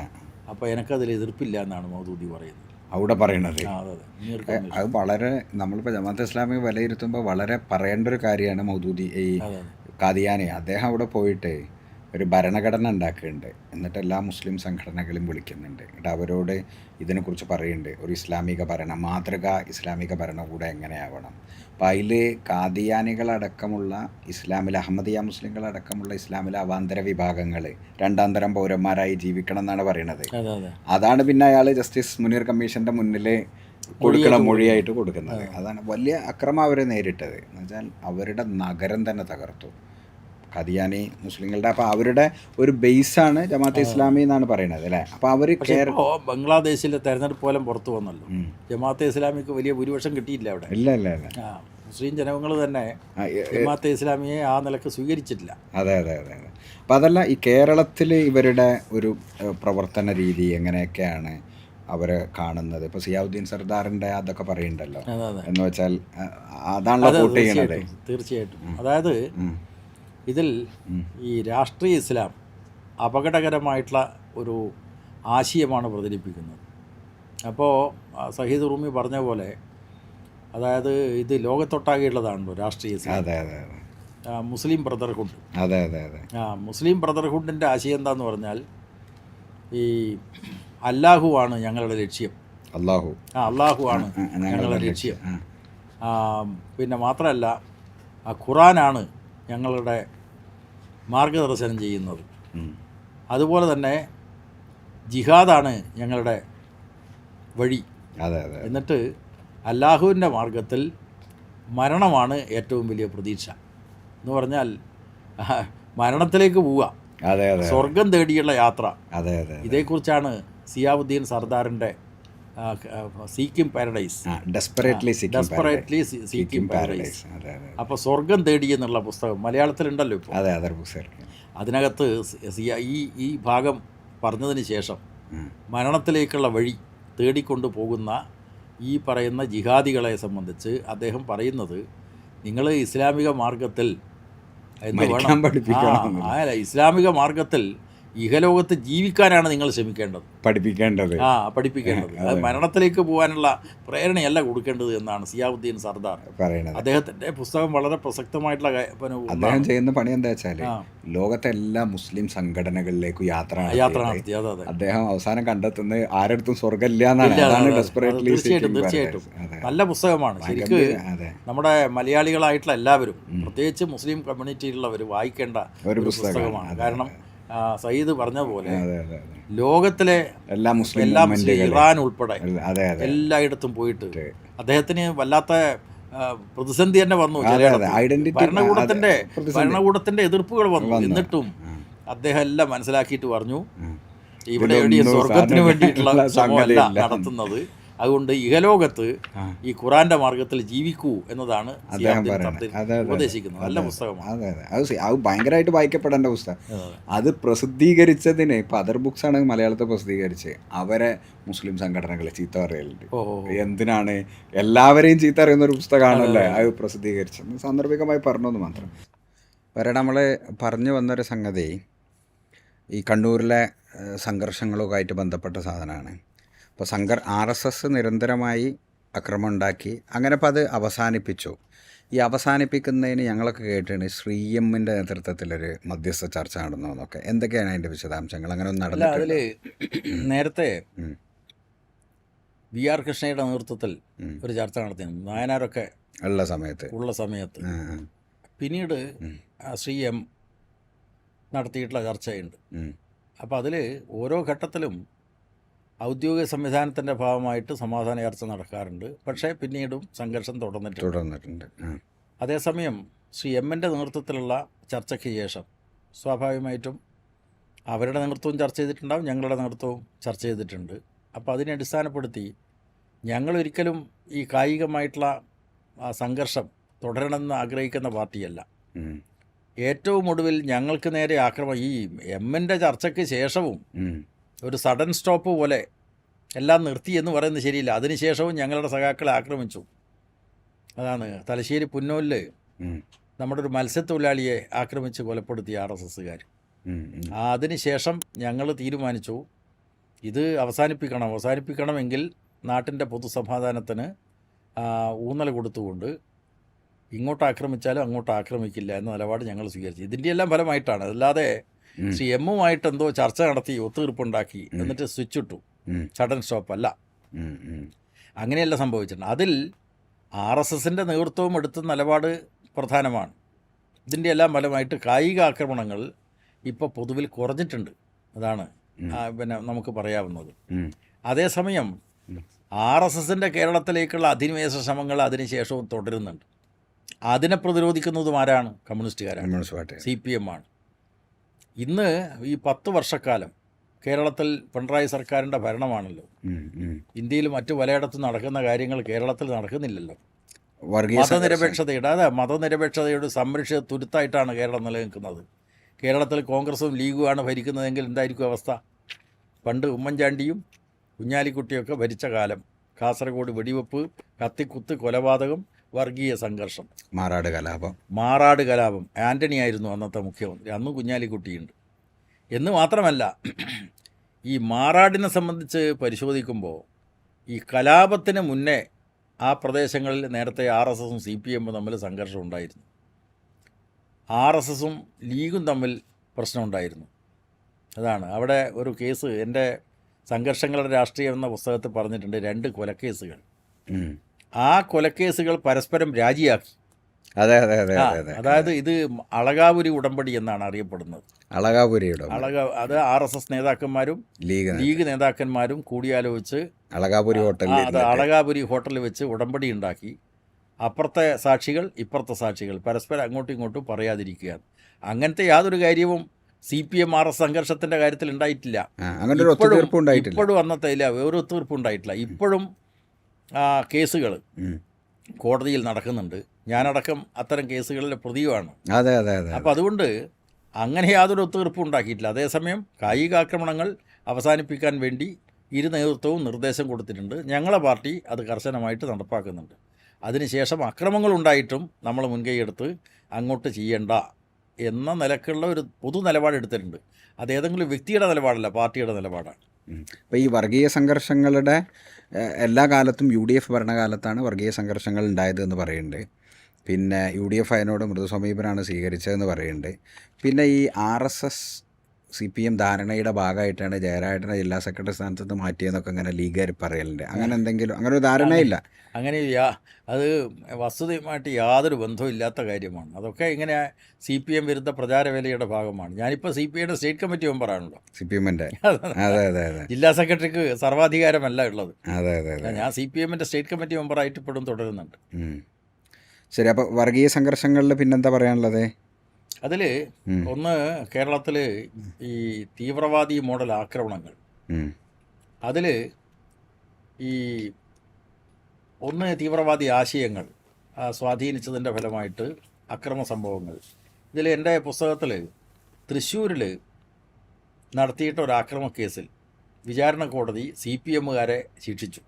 അപ്പോൾ എനിക്കതിൽ എതിർപ്പില്ല എന്നാണ് മൗദൂദി പറയുന്നത്. അവിടെ പറയണത് അത് വളരെ, നമ്മളിപ്പോൾ ജമാഅത്തെ ഇസ്ലാമി വിലയിരുത്തുമ്പോൾ വളരെ പറയേണ്ട ഒരു കാര്യമാണ്. മൗദൂദി ഈ ഖാദിയാനി അദ്ദേഹം അവിടെ പോയിട്ട് ഒരു ഭരണഘടന ഉണ്ടാക്കുന്നുണ്ട്, എന്നിട്ട് എല്ലാ മുസ്ലിം സംഘടനകളും വിളിക്കുന്നുണ്ട്, എന്നിട്ട് അവരോട് ഇതിനെക്കുറിച്ച് പറയുന്നുണ്ട്, ഒരു ഇസ്ലാമിക ഭരണം, മാതൃക ഇസ്ലാമിക ഭരണകൂടം എങ്ങനെയാവണം. അപ്പോൾ അതിൽ ഖാദിയാനികളടക്കമുള്ള ഇസ്ലാമിലെ അഹമ്മദിയ മുസ്ലിങ്ങളടക്കമുള്ള ഇസ്ലാമിലെ അവാന്തര വിഭാഗങ്ങൾ 2ാം തരം പൗരന്മാരായി ജീവിക്കണം എന്നാണ് പറയുന്നത്. അതാണ് പിന്നെ അയാൾ ജസ്റ്റിസ് മുനീർ കമ്മീഷൻ്റെ മുന്നിൽ മൊഴിയായിട്ട് കൊടുക്കുന്നത്. അതാണ് വലിയ അക്രമം അവർ നേരിട്ടത്. എന്ന് വെച്ചാൽ അവരുടെ നഗരം തന്നെ തകർത്തു ഖാദിയാനി മുസ്ലിങ്ങളുടെ. അപ്പോൾ അവരുടെ ഒരു ബേസാണ് ജമാഅത്തെ ഇസ്ലാമി എന്നാണ് പറയുന്നത് അല്ലേ. അപ്പോൾ അവർ ബംഗ്ലാദേശിലെ തെരഞ്ഞെടുപ്പ് പോലും പുറത്തു വന്നല്ലോ, ജമാഅത്തെ ഇസ്ലാമിക്ക് വലിയ ഭൂരിപക്ഷം കിട്ടിയില്ല അവിടെ. ഇല്ല. മുസ്ലിം ജനങ്ങൾ തന്നെ ജമാഅത്തെ ഇസ്ലാമിയെ ആ നിലക്ക് സ്വീകരിച്ചിട്ടില്ല. അതെ. അപ്പോൾ അതല്ല, ഈ കേരളത്തിൽ ഇവരുടെ ഒരു പ്രവർത്തന രീതി എങ്ങനെയൊക്കെയാണ് അവർ കാണുന്നത്? ഇപ്പോൾ സിയാവുദ്ദീൻ സർദാറിൻ്റെ അതൊക്കെ പറയുന്നുണ്ടല്ലോ, എന്ന് വെച്ചാൽ അതാണല്ലോ വോട്ട് ചെയ്യണത്. തീർച്ചയായിട്ടും. അതായത് ഇതിൽ ഈ രാഷ്ട്രീയ ഇസ്ലാം അപകടകരമായിട്ടുള്ള ഒരു ആശയമാണ് പ്രചരിപ്പിക്കുന്നത്. അപ്പോൾ സഹീദ് റൂമി പറഞ്ഞ പോലെ, അതായത് ഇത് ലോകത്തൊട്ടാകെയുള്ളതാണല്ലോ രാഷ്ട്രീയ ഇസ്ലാം. Muslim Brotherhood. മുസ്ലിം ബ്രദർഹുഡിൻ്റെ ആശയം എന്താന്ന് പറഞ്ഞാൽ, ഈ അല്ലാഹുവാണ് ഞങ്ങളുടെ ലക്ഷ്യം. അല്ലാഹുവാണ് ഞങ്ങളുടെ ലക്ഷ്യം. പിന്നെ മാത്രമല്ല, ഖുറാനാണ് ഞങ്ങളുടെ മാർഗദർശനം ചെയ്യുന്നത് അതുപോലെ തന്നെ ജിഹാദാണ് ഞങ്ങളുടെ വഴി. അതെ അതെ. എന്നിട്ട് അല്ലാഹുവിൻ്റെ മാർഗത്തിൽ മരണമാണ് ഏറ്റവും വലിയ പ്രതീക്ഷ എന്ന് പറഞ്ഞാൽ മരണത്തിലേക്ക് പോവുക, അതെ അതെ, സ്വർഗം തേടിയുള്ള യാത്ര. അതെ അതെ. ഇതേക്കുറിച്ചാണ് സിയാവുദ്ദീൻ സർദാറിൻ്റെ seeking paradise, desperately seeking paradise. അപ്പോൾ സ്വർഗം തേടി എന്നുള്ള പുസ്തകം മലയാളത്തിലുണ്ടല്ലോ ഇപ്പോൾ. അതെ, അതെ പുസ്തകം. അതിനകത്ത് ഈ ഭാഗം പറഞ്ഞതിന് ശേഷം മരണത്തിലേക്കുള്ള വഴി തേടിക്കൊണ്ടു പോകുന്ന ഈ പറയുന്ന ജിഹാദികളെ സംബന്ധിച്ച് അദ്ദേഹം പറയുന്നത്, നിങ്ങൾ ഇസ്ലാമിക മാർഗത്തിൽ ഇസ്ലാമിക മാർഗത്തിൽ ഇഹലോകത്ത് ജീവിക്കാനാണ് നിങ്ങൾ ശ്രമിക്കേണ്ടത്, പഠിപ്പിക്കേണ്ടത്. അത് മരണത്തിലേക്ക് പോകാനുള്ള പ്രേരണയല്ല കൊടുക്കേണ്ടത് എന്നാണ് സിയാവുദ്ദീൻ സർദാർ പറയുന്നത്. അദ്ദേഹത്തിന്റെ പുസ്തകം വളരെ പ്രസക്തമായിട്ടുള്ള അദ്ദേഹം ചെയ്യുന്ന പണി എന്താ വെച്ചാൽ ലോകത്തെ എല്ലാ മുസ്ലിം സംഘടനകളിലേക്കും യാത്ര നടത്തി അദ്ദേഹം അവസാനം കണ്ടെത്തുന്നത് ആരടുത്തും സ്വർഗ്ഗമില്ല എന്നാണ്. തീർച്ചയായിട്ടും നല്ല പുസ്തകമാണ്. ശരിക്കും നമ്മുടെ മലയാളികളായിട്ടുള്ള എല്ലാവരും, പ്രത്യേകിച്ച് മുസ്ലിം കമ്മ്യൂണിറ്റിയിലുള്ളവർ വായിക്കേണ്ട ഒരു പുസ്തകമാണ്. കാരണം സയ്യിദ് പറഞ്ഞ പോലെ ലോകത്തിലെ എല്ലാ മുസ്ലിം ഇറാൻ ഉൾപ്പെടെ എല്ലായിടത്തും പോയിട്ട് അദ്ദേഹത്തിന് വല്ലാത്ത പ്രതിസന്ധി തന്നെ വന്നു. ഭരണകൂടത്തിന്റെ എതിർപ്പുകൾ വന്നു. എന്നിട്ടും അദ്ദേഹം എല്ലാം മനസ്സിലാക്കിയിട്ട് പറഞ്ഞു, ഇവിടെ എവിടെയും സ്വർഗത്തിന് വേണ്ടിയിട്ടുള്ള ശ്രമമല്ല നടത്തുന്നത്, അതുകൊണ്ട് ഇഹലോകത്ത് ഈ ഖുറാന്റെ മാർഗത്തിൽ ജീവിക്കൂ എന്നതാണ് ഉപദേശിക്കുന്നത്. നല്ല പുസ്തകമാണ്. അത് ഭയങ്കരമായിട്ട് വായിക്കപ്പെടേണ്ട പുസ്തകം. അത് പ്രസിദ്ധീകരിച്ചതിന് ഇപ്പൊ അതർ ബുക്സ് ആണ് മലയാളത്തിൽ പ്രസിദ്ധീകരിച്ച് അവരെ മുസ്ലിം സംഘടനകളെ ചീത്ത പറയലുണ്ട്. എന്തിനാണ് എല്ലാവരെയും ചീത്ത അറിയുന്ന ഒരു പുസ്തകമാണല്ലേ അത് പ്രസിദ്ധീകരിച്ചത്. സാന്ദർഭികമായി പറഞ്ഞത് മാത്രം. വരെ നമ്മൾ പറഞ്ഞു വന്നൊരു സംഗതി ഈ കണ്ണൂരിലെ സംഘർഷങ്ങളൊക്കെ ആയിട്ട് ബന്ധപ്പെട്ട സാധനമാണ്. ഇപ്പോൾ RSS നിരന്തരമായി അക്രമം ഉണ്ടാക്കി, അങ്ങനെ ഇപ്പോൾ അത് അവസാനിപ്പിച്ചു. ഈ അവസാനിപ്പിക്കുന്നതിന് ഞങ്ങളൊക്കെ കേട്ടിട്ടുണ്ട് ശ്രീഎമ്മിൻ്റെ നേതൃത്വത്തിലൊരു മധ്യസ്ഥ ചർച്ച നടന്നു എന്നൊക്കെ. എന്തൊക്കെയാണ് അതിൻ്റെ വിശദാംശങ്ങൾ? അങ്ങനെ ഒന്നും നടന്നില്ല. അതിൽ നേരത്തെ VR കൃഷ്ണയുടെ നേതൃത്വത്തിൽ ഒരു ചർച്ച നടത്തിയിരുന്നു, നായനാരൊക്കെ ഉള്ള സമയത്ത്. പിന്നീട് ശ്രീഎം നടത്തിയിട്ടുള്ള ചർച്ചയുണ്ട്. അപ്പോൾ അതിൽ ഓരോ ഘട്ടത്തിലും ഔദ്യോഗിക സംവിധാനത്തിൻ്റെ ഭാഗമായിട്ട് സമാധാന ചർച്ച നടക്കാറുണ്ട്. പക്ഷേ പിന്നീടും സംഘർഷം തുടർന്നിട്ടുണ്ട്. അതേസമയം എമ്മിൻ്റെ നേതൃത്വത്തിലുള്ള ചർച്ചയ്ക്ക് ശേഷം സ്വാഭാവികമായിട്ടും അവരുടെ നേതൃത്വവും ചർച്ച ചെയ്തിട്ടുണ്ടാവും, ഞങ്ങളുടെ നേതൃത്വവും ചർച്ച ചെയ്തിട്ടുണ്ട്. അപ്പോൾ അതിനെ അടിസ്ഥാനപ്പെടുത്തി ഞങ്ങളൊരിക്കലും ഈ കായികമായിട്ടുള്ള സംഘർഷം തുടരണമെന്ന് ആഗ്രഹിക്കുന്ന പാർട്ടിയല്ല. ഏറ്റവും ഒടുവിൽ ഞങ്ങൾക്ക് നേരെ ഈ എമ്മിൻ്റെ ചർച്ചയ്ക്ക് ശേഷവും ഒരു സഡൻ സ്റ്റോപ്പ് പോലെ എല്ലാം നിർത്തി എന്ന് പറയുന്നത് ശരിയില്ല. അതിനുശേഷവും ഞങ്ങളുടെ സഖാക്കളെ ആക്രമിച്ചു. അതാണ് തലശ്ശേരി പുന്നൂരിൽ നമ്മുടെ ഒരു മത്സ്യത്തൊഴിലാളിയെ ആക്രമിച്ച് കൊലപ്പെടുത്തിയ RSSകാർ. അതിനുശേഷം ഞങ്ങൾ തീരുമാനിച്ചു ഇത് അവസാനിപ്പിക്കണമെങ്കിൽ നാട്ടിൻ്റെ പൊതുസമാധാനത്തിന് ഊന്നൽ കൊടുത്തുകൊണ്ട് ഇങ്ങോട്ട് ആക്രമിച്ചാലും അങ്ങോട്ട് ആക്രമിക്കില്ല എന്ന നിലപാട് ഞങ്ങൾ സ്വീകരിച്ചു. ഇതിൻ്റെ എല്ലാം ഫലമായിട്ടാണ്. അല്ലാതെ എമ്മുമായിട്ട് എന്തോ ചർച്ച നടത്തി ഒത്തുതീർപ്പുണ്ടാക്കി എന്നിട്ട് സ്വിച്ച് ഇട്ടു, സഡൻ സ്റ്റോപ്പ് അല്ല. അങ്ങനെയല്ല സംഭവിച്ചിട്ടുണ്ട്. അതിൽ RSSൻ്റെ നേതൃത്വവും എടുത്ത നിലപാട് പ്രധാനമാണ്. ഇതിൻ്റെ എല്ലാം ഫലമായിട്ട് കായിക ആക്രമണങ്ങൾ ഇപ്പോൾ പൊതുവിൽ കുറഞ്ഞിട്ടുണ്ട്. അതാണ് നമുക്ക് പറയാവുന്നത്. അതേസമയം RSSൻ്റെ കേരളത്തിലേക്കുള്ള അധിനിവേശ ശ്രമങ്ങൾ അതിനുശേഷവും തുടരുന്നുണ്ട്. അതിനെ പ്രതിരോധിക്കുന്നതും ആരാണ്? കമ്മ്യൂണിസ്റ്റുകാരാണ്, CPM ആണ്. ഇന്ന് ഈ 10 വർഷക്കാലം കേരളത്തിൽ പിണറായി സർക്കാരിൻ്റെ ഭരണമാണല്ലോ. ഇന്ത്യയിൽ മറ്റു പലയിടത്തും നടക്കുന്ന കാര്യങ്ങൾ കേരളത്തിൽ നടക്കുന്നില്ലല്ലോ. മതനിരപേക്ഷതയുടെ സംരക്ഷിത തുരുത്തായിട്ടാണ് കേരളം നിലനിൽക്കുന്നത്. കേരളത്തിൽ കോൺഗ്രസും ലീഗുമാണ് ഭരിക്കുന്നതെങ്കിൽ എന്തായിരിക്കും അവസ്ഥ? പണ്ട് ഉമ്മൻചാണ്ടിയും കുഞ്ഞാലിക്കുട്ടിയൊക്കെ ഭരിച്ച കാലം കാസർഗോഡ് വെടിവെപ്പ്, കത്തിക്കുത്ത്, കൊലപാതകം, വർഗീയ സംഘർഷം, മാറാട് കലാപം. ആൻ്റണി ആയിരുന്നു അന്നത്തെ മുഖ്യമന്ത്രി, അന്നും കുഞ്ഞാലിക്കുട്ടിയുണ്ട്. എന്ന് മാത്രമല്ല, ഈ മാറാടിനെ സംബന്ധിച്ച് പരിശോധിക്കുമ്പോൾ ഈ കലാപത്തിന് മുന്നേ ആ പ്രദേശങ്ങളിൽ നേരത്തെ RSSും CPM തമ്മിൽ സംഘർഷം ഉണ്ടായിരുന്നു. RSSും ലീഗും തമ്മിൽ പ്രശ്നമുണ്ടായിരുന്നു. അതാണ് അവിടെ ഒരു കേസ്, എൻ്റെ സംഘർഷങ്ങളുടെ രാഷ്ട്രീയം എന്ന പുസ്തകത്തിൽ പറഞ്ഞിട്ടുണ്ട്, 2 കൊലക്കേസുകൾ. ആ കൊലക്കേസുകൾ പരസ്പരം രാജിയാക്കി. അതെ അതെ അതെ ആ, അതെ അതെ. അതായത് ഇത് അളകാപുരി ഉടമ്പടി എന്നാണ് അറിയപ്പെടുന്നത്. അളകാപുരിയുടെ അത് RSS നേതാക്കന്മാരും ലീഗ് ലീഗ് നേതാക്കന്മാരും കൂടിയാലോചിച്ച് അളകാപുരി ഹോട്ടലിൽ അത് അളകാപുരി ഹോട്ടലിൽ വെച്ച് ഉടമ്പടി ഉണ്ടാക്കി. അപ്പുറത്തെ സാക്ഷികൾ ഇപ്പുറത്തെ സാക്ഷികൾ പരസ്പരം അങ്ങോട്ടും ഇങ്ങോട്ടും പറയാതിരിക്കുകയാണ്. അങ്ങനത്തെ യാതൊരു കാര്യവും CPM RS സംഘർഷത്തിൻ്റെ കാര്യത്തിൽ ഉണ്ടായിട്ടില്ല. അങ്ങനെ ഒരു ഒത്തുതീർപ്പ് ഉണ്ടായിട്ടില്ല. ഇപ്പോഴും അന്നത്തെ ഇല്ല, ഒരു ഒത്തുതീർപ്പ് ഉണ്ടായിട്ടില്ല. ഇപ്പോഴും കേസുകൾ കോടതിയിൽ നടക്കുന്നുണ്ട്. ഞാനടക്കം അത്തരം കേസുകളിലെ പ്രതിയുമാണ്. അതെ അതെ അതെ. അപ്പോൾ അതുകൊണ്ട് അങ്ങനെ യാതൊരു ഒത്തുതീർപ്പും ഉണ്ടാക്കിയിട്ടില്ല. അതേസമയം കായികാക്രമണങ്ങൾ അവസാനിപ്പിക്കാൻ വേണ്ടി ഇരു നേതൃത്വവും നിർദ്ദേശം കൊടുത്തിട്ടുണ്ട്. ഞങ്ങളെ പാർട്ടി അത് കർശനമായിട്ട് നടപ്പാക്കുന്നുണ്ട്. അതിനുശേഷം അക്രമങ്ങളുണ്ടായിട്ടും നമ്മൾ മുൻകൈയെടുത്ത് അങ്ങോട്ട് ചെയ്യണ്ട എന്ന നിലക്കുള്ള ഒരു പൊതു നിലപാടെടുത്തിട്ടുണ്ട്. അത് ഏതെങ്കിലും വ്യക്തിയുടെ നിലപാടല്ല, പാർട്ടിയുടെ നിലപാടാണ്. അപ്പോൾ ഈ വർഗീയ സംഘർഷങ്ങളുടെ എല്ലാ കാലത്തും UDF ഭരണകാലത്താണ് വർഗീയ സംഘർഷങ്ങൾ ഉണ്ടായത് എന്ന് പറയുന്നുണ്ട്. പിന്നെ UDF അതിനോട് മൃദു സമീപനമാണ് സ്വീകരിച്ചതെന്ന് പറയുന്നുണ്ട്. പിന്നെ ഈ RSS CPM ധാരണയുടെ ഭാഗമായിട്ടാണ് ജയരാജനെ ജില്ലാ സെക്രട്ടറി സ്ഥാനത്ത് നിന്ന് മാറ്റിയെന്നൊക്കെ അങ്ങനെ ലീഗുകാർ പറയലുണ്ട്. അങ്ങനെ എന്തെങ്കിലും അങ്ങനെ ഒരു ധാരണയില്ല. അങ്ങനെ അത് വസ്തുതയുമായിട്ട് യാതൊരു ബന്ധവും ഇല്ലാത്ത കാര്യമാണ്. അതൊക്കെ ഇങ്ങനെ CPM വിരുദ്ധ പ്രചാരവേലയുടെ ഭാഗമാണ്. ഞാനിപ്പോൾ CPIയുടെ സ്റ്റേറ്റ് കമ്മിറ്റി മെമ്പറാണല്ലോ. CPMൻ്റെ അതെ അതെ അതെ. ജില്ലാ സെക്രട്ടറിക്ക് സർവാധികാരമല്ല ഉള്ളത്. അതെ അതെ അതെ. ഞാൻ CPMൻ്റെ സ്റ്റേറ്റ് കമ്മിറ്റി മെമ്പറായിട്ട് ഇപ്പോഴും തുടരുന്നുണ്ട്. ശരി. അപ്പോൾ വർഗീയ സംഘർഷങ്ങളിൽ പിന്നെന്താ പറയാനുള്ളത്? അതിൽ ഒന്ന്, കേരളത്തിൽ ഈ തീവ്രവാദി മോഡൽ ആക്രമണങ്ങൾ, അതിൽ ഈ ഒന്ന് തീവ്രവാദി ആശയങ്ങൾ സ്വാധീനിച്ചതിൻ്റെ ഫലമായിട്ട് അക്രമ സംഭവങ്ങൾ. ഇതിൽ എൻ്റെ പുസ്തകത്തിൽ തൃശ്ശൂരിൽ നടത്തിയിട്ട ഒരു ആക്രമണ കേസിൽ വിചാരണ കോടതി CPMകാരെ ശിക്ഷിച്ചു.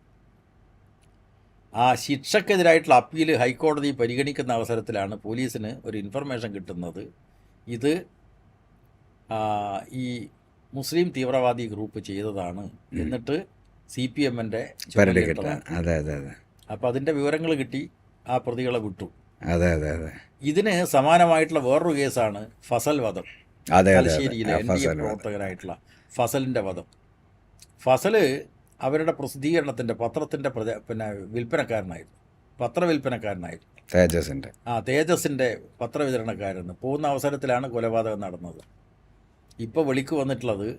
ആ ശിക്ഷക്കെതിരായിട്ടുള്ള അപ്പീൽ ഹൈക്കോടതി പരിഗണിക്കുന്ന അവസരത്തിലാണ് പോലീസിന് ഒരു ഇൻഫർമേഷൻ കിട്ടുന്നത്. ഇത് ഈ മുസ്ലിം തീവ്രവാദി ഗ്രൂപ്പ് ചെയ്തതാണ്, എന്നിട്ട് CPMൻ്റെ അതെ അതെ അതെ. അപ്പോൾ അതിൻ്റെ വിവരങ്ങൾ കിട്ടി, ആ പ്രതികളെ വിട്ടു. അതെ അതെ അതെ. ഇതിന് സമാനമായിട്ടുള്ള വേറൊരു കേസാണ് ഫസൽ വധം. തലശ്ശേരിയിലെ NDA പ്രവർത്തകനായിട്ടുള്ള ഫസലിൻ്റെ വധം. ഫസൽ അവരുടെ പ്രസിദ്ധീകരണത്തിൻ്റെ പത്രത്തിൻ്റെ വിൽപ്പനക്കാരനായിരുന്നു, പത്രവിൽപ്പനക്കാരനായിരുന്നു. തേജസിൻ്റെ പത്രവിതരണക്കാരന് പോകുന്ന അവസരത്തിലാണ് കൊലപാതകം നടന്നത്. ഇപ്പോൾ വെളിക്ക് വന്നിട്ടുള്ളത്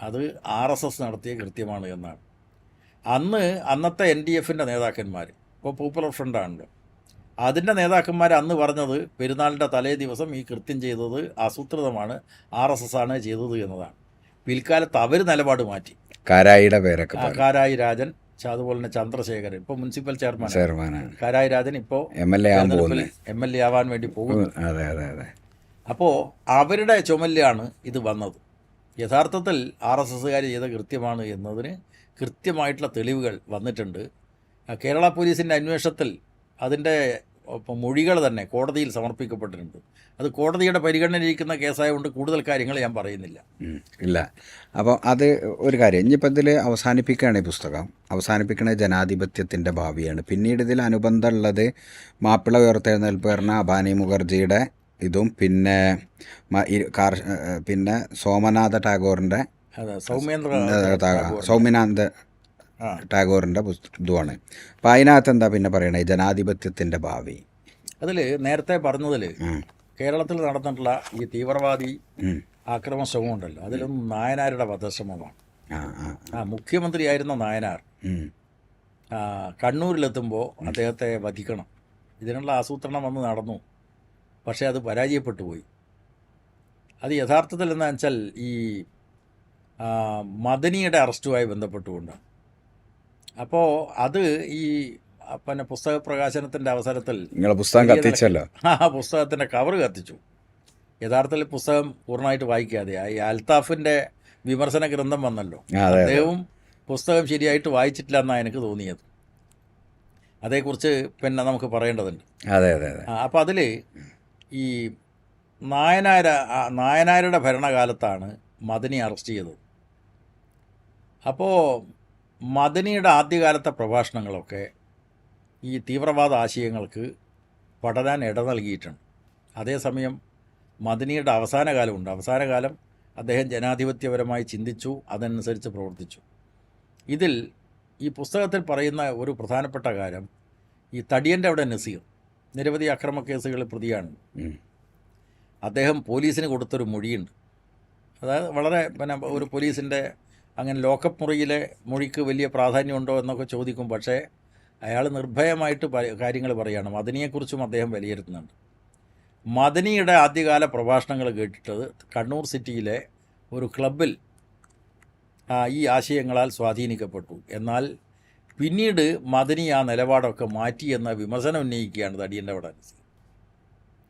അത് RSS നടത്തിയ കൃത്യമാണ് എന്നാണ്. അന്നത്തെ NDFൻ്റെ നേതാക്കന്മാർ, ഇപ്പോൾ പോപ്പുലർ ഫ്രണ്ടാണല്ലോ, അതിൻ്റെ നേതാക്കന്മാർ അന്ന് പറഞ്ഞത് പെരുന്നാളിൻ്റെ തലേ ദിവസം ഈ കൃത്യം ചെയ്തത് ആസൂത്രിതമാണ്, RSS ആണ് ചെയ്തത് എന്നതാണ്. പിൽക്കാലത്ത് അവർ നിലപാട് മാറ്റി. കാരായിയുടെ പേരൊക്കെ കാരായി രാജൻ, അതുപോലെ തന്നെ ചന്ദ്രശേഖരൻ ഇപ്പോൾ മുനിസിപ്പൽ ചെയർമാനാണ്. കാരായി രാജൻ ഇപ്പോൾ MLA ആവാൻ വേണ്ടി പോകുന്നു. അപ്പോൾ അവരുടെ ചുമലിലാണ് ഇത് വന്നത്. യഥാർത്ഥത്തിൽ RSSകാർ ചെയ്ത കൃത്യമാണ് എന്നതിന് കൃത്യമായിട്ടുള്ള തെളിവുകൾ വന്നിട്ടുണ്ട്. കേരള പോലീസിൻ്റെ അന്വേഷണത്തിൽ അതിൻ്റെ മൊഴികൾ തന്നെ കോടതിയിൽ സമർപ്പിക്കപ്പെട്ടിട്ടുണ്ട്. അത് കോടതിയുടെ പരിഗണനയിരിക്കുന്ന കേസായതുകൊണ്ട് കൂടുതൽ കാര്യങ്ങൾ ഞാൻ പറയുന്നില്ല. ഇല്ല. അപ്പോൾ അത് ഒരു കാര്യം, ഇനിയിപ്പോൾ ഇതിൽ അവസാനിപ്പിക്കുകയാണ് ഈ പുസ്തകം. അവസാനിപ്പിക്കുന്ന ജനാധിപത്യത്തിൻ്റെ ഭാവിയാണ്. പിന്നീട് ഇതിൽ അനുബന്ധമുള്ളത് മാപ്പിള ഉയർത്തെഴുന്നേൽപ്പ് പറഞ്ഞ അബാനി മുഖർജിയുടെ ഇതും പിന്നെ സോമനാഥ ടാഗോറിൻ്റെ സൗമ്യനാഥ ടാഗോറിൻ്റെ ഇതുമാണ്. അപ്പോൾ അതിനകത്ത് എന്താ പിന്നെ പറയണേ, ജനാധിപത്യത്തിൻ്റെ ഭാവി? അതിൽ നേരത്തെ പറഞ്ഞതിൽ കേരളത്തിൽ നടന്നിട്ടുള്ള ഈ തീവ്രവാദി ആക്രമണ ശ്രമം ഉണ്ടല്ലോ, അതിലൊന്നും നായനാരുടെ വധശ്രമമാണ്. മുഖ്യമന്ത്രിയായിരുന്ന നായനാർ കണ്ണൂരിലെത്തുമ്പോൾ അദ്ദേഹത്തെ വധിക്കണം, ഇതിനുള്ള ആസൂത്രണം വന്ന് നടന്നു. പക്ഷേ അത് പരാജയപ്പെട്ടു പോയി. അത് യഥാർത്ഥത്തിൽ എന്താണെന്ന് വെച്ചാൽ ഈ മദനിയുടെ അറസ്റ്റുമായി ബന്ധപ്പെട്ടുകൊണ്ടാണ്. അപ്പോൾ അത് ഈ പുസ്തക പ്രകാശനത്തിൻ്റെ അവസരത്തിൽ പുസ്തകം കത്തിച്ചല്ലോ, പുസ്തകത്തിൻ്റെ കവർ കത്തിച്ചു. യഥാർത്ഥത്തിൽ പുസ്തകം പൂർണ്ണമായിട്ട് വായിക്കാതെ ഈ അൽത്താഫിൻ്റെ വിമർശന ഗ്രന്ഥം വന്നല്ലോ, അദ്ദേഹവും പുസ്തകം ശരിയായിട്ട് വായിച്ചിട്ടില്ല എന്നാണ് എനിക്ക് തോന്നിയത്. അതേക്കുറിച്ച് പിന്നെ നമുക്ക് പറയേണ്ടതുണ്ട്. അപ്പോൾ അതിൽ ഈ നായനാരുടെ ഭരണകാലത്താണ് മദനി അറസ്റ്റ് ചെയ്തത്. അപ്പോൾ മദനിയുടെ ആദ്യകാലത്തെ പ്രഭാഷണങ്ങളൊക്കെ ഈ തീവ്രവാദ ആശയങ്ങൾക്ക് പഠനാൻ ഇട നൽകിയിട്ടുണ്ട്. അതേസമയം മദനിയുടെ അവസാനകാലമുണ്ട്. അവസാനകാലം അദ്ദേഹം ജനാധിപത്യപരമായി ചിന്തിച്ചു, അതനുസരിച്ച് പ്രവർത്തിച്ചു. ഇതിൽ ഈ പുസ്തകത്തിൽ പറയുന്ന ഒരു പ്രധാനപ്പെട്ട കാര്യം, ഈ തടിയൻ്റെ അവിടെ നസീർ നിരവധി അക്രമ കേസുകളിൽ പ്രതിയാണ്. അദ്ദേഹം പോലീസിന് കൊടുത്തൊരു മൊഴിയുണ്ട്. അതായത് വളരെ പിന്നെ ഒരു പോലീസിൻ്റെ അങ്ങനെ ലോക്കപ്പ് മുറിയിലെ മൊഴിക്ക് വലിയ പ്രാധാന്യമുണ്ടോ എന്നൊക്കെ ചോദിക്കും. പക്ഷേ അയാൾ നിർഭയമായിട്ട് കാര്യങ്ങൾ പറയുകയാണ്. മദനിയെക്കുറിച്ചും അദ്ദേഹം വിലയിരുത്തുന്നുണ്ട്. മദനിയുടെ ആദ്യകാല പ്രഭാഷണങ്ങൾ കേട്ടിട്ടത് കണ്ണൂർ സിറ്റിയിലെ ഒരു ക്ലബിൽ ഈ ആശയങ്ങളാൽ സ്വാധീനിക്കപ്പെട്ടു. എന്നാൽ പിന്നീട് മദനി ആ നിലപാടൊക്കെ മാറ്റി എന്ന വിമർശനം ഉന്നയിക്കുകയാണ് തടിയൻ്റെ അവിടെ.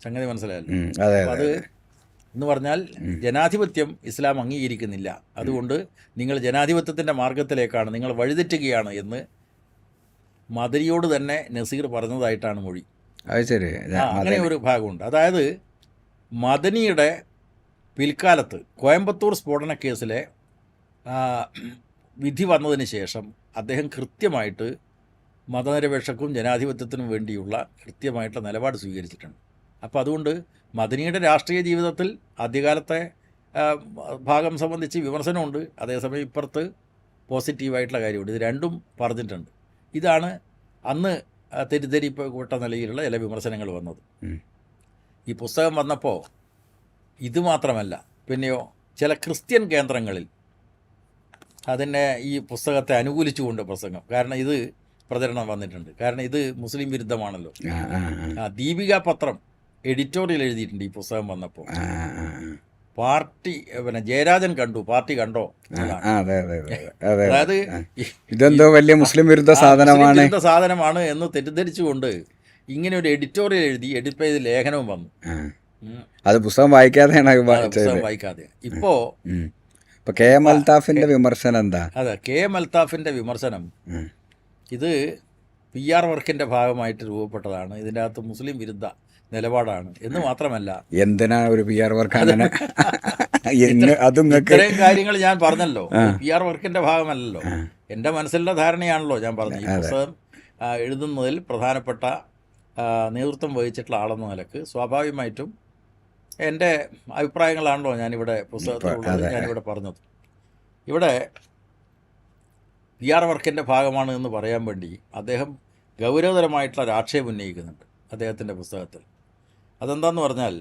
സംഗതി മനസ്സിലായല്ലോ. അത് എന്ന് പറഞ്ഞാൽ ജനാധിപത്യം ഇസ്ലാം അംഗീകരിക്കുന്നില്ല, അതുകൊണ്ട് നിങ്ങൾ ജനാധിപത്യത്തിൻ്റെ മാർഗത്തിലേക്കാണ്, നിങ്ങൾ വഴിതെറ്റുകയാണ് എന്ന് മദനിയോട് തന്നെ നസീർ പറഞ്ഞതായിട്ടാണ് മൊഴി. അത് ശരി. അങ്ങനെ ഒരു ഭാഗമുണ്ട്. അതായത് മദനിയുടെ പിൽക്കാലത്ത് കോയമ്പത്തൂർ സ്ഫോടന കേസിലെ വിധി വന്നതിന് ശേഷം അദ്ദേഹം കൃത്യമായിട്ട് മതനിരപേക്ഷക്കും ജനാധിപത്യത്തിനും വേണ്ടിയുള്ള കൃത്യമായിട്ടുള്ള നിലപാട് സ്വീകരിച്ചിട്ടുണ്ട്. അപ്പോൾ അതുകൊണ്ട് മദനിയുടെ രാഷ്ട്രീയ ജീവിതത്തിൽ ആദ്യകാലത്തെ ഭാഗം സംബന്ധിച്ച് വിമർശനമുണ്ട്, അതേസമയം ഇപ്പുറത്ത് പോസിറ്റീവായിട്ടുള്ള കാര്യമുണ്ട്. ഇത് രണ്ടും പറഞ്ഞിട്ടുണ്ട്. ഇതാണ് അന്ന് തെറ്റിദ്ധരിപ്പെട്ട നിലയിലുള്ള ചില വിമർശനങ്ങൾ വന്നത്. ഈ പുസ്തകം വന്നപ്പോൾ ഇത് മാത്രമല്ല, പിന്നെയോ ചില ക്രിസ്ത്യൻ കേന്ദ്രങ്ങളിൽ അതിനെ ഈ പുസ്തകത്തെ അനുകൂലിച്ചുകൊണ്ട് പ്രസംഗം, കാരണം ഇത് പ്രചരണം വന്നിട്ടുണ്ട്, കാരണം ഇത് മുസ്ലിം വിരുദ്ധമാണല്ലോ. ദീപിക പത്രം എഡിറ്റോറിയൽ എഴുതിയിട്ടുണ്ട് ഈ പുസ്തകം വന്നപ്പോൾ. പാർട്ടി പിന്നെ ജയരാജൻ കണ്ടു, പാർട്ടി കണ്ടോ, അതായത് ഇതെന്തോ വലിയ മുസ്ലിം വിരുദ്ധ സാധനമാണ് എന്ന് തെറ്റിദ്ധരിച്ചുകൊണ്ട് ഇങ്ങനെ ഒരു എഡിറ്റോറിയൽ എഴുതി, എഡിറ്റ് ചെയ്ത് ലേഖനവും വന്നു. അത് പുസ്തകം വായിക്കാതെയാണ് പുസ്തകം വായിക്കാതെ. ഇപ്പോ കെ എം അൽത്താഫിന്റെ വിമർശനം എന്താ? അതെ, കെ എം അൽത്താഫിന്റെ വിമർശനം ഇത് പി ആർ വർക്കിന്റെ ഭാഗമായിട്ട് രൂപപ്പെട്ടതാണ്. ഇതിൻ്റെ അകത്ത് മുസ്ലിം വിരുദ്ധ നിലപാടാണ് എന്ന് മാത്രമല്ല, എന്തിനാ ഒരു പി ആർ വർക്ക് അങ്ങനെ ഇത്രയും കാര്യങ്ങൾ ഞാൻ പറഞ്ഞല്ലോ. പി ആർ വർക്കിന്റെ ഭാഗമല്ലല്ലോ, എൻ്റെ മനസ്സിലുള്ള ധാരണയാണല്ലോ ഞാൻ പറഞ്ഞത്. ഈ പുസ്തകം എഴുതുന്നതിൽ പ്രധാനപ്പെട്ട നേതൃത്വം വഹിച്ചിട്ടുള്ള ആളെന്ന നിലക്ക് സ്വാഭാവികമായിട്ടും എൻ്റെ അഭിപ്രായങ്ങളാണല്ലോ ഞാനിവിടെ പുസ്തകത്തിലുള്ളത് ഞാനിവിടെ പറഞ്ഞത്. ഇവിടെ പി ആർ വർക്കിൻ്റെ ഭാഗമാണ് എന്ന് പറയാൻ വേണ്ടി അദ്ദേഹം ഗൗരവതരമായിട്ടുള്ള ഒരു ആക്ഷേപം ഉന്നയിക്കുന്നുണ്ട് അദ്ദേഹത്തിൻ്റെ പുസ്തകത്തിൽ. അതെന്താന്ന് പറഞ്ഞാൽ,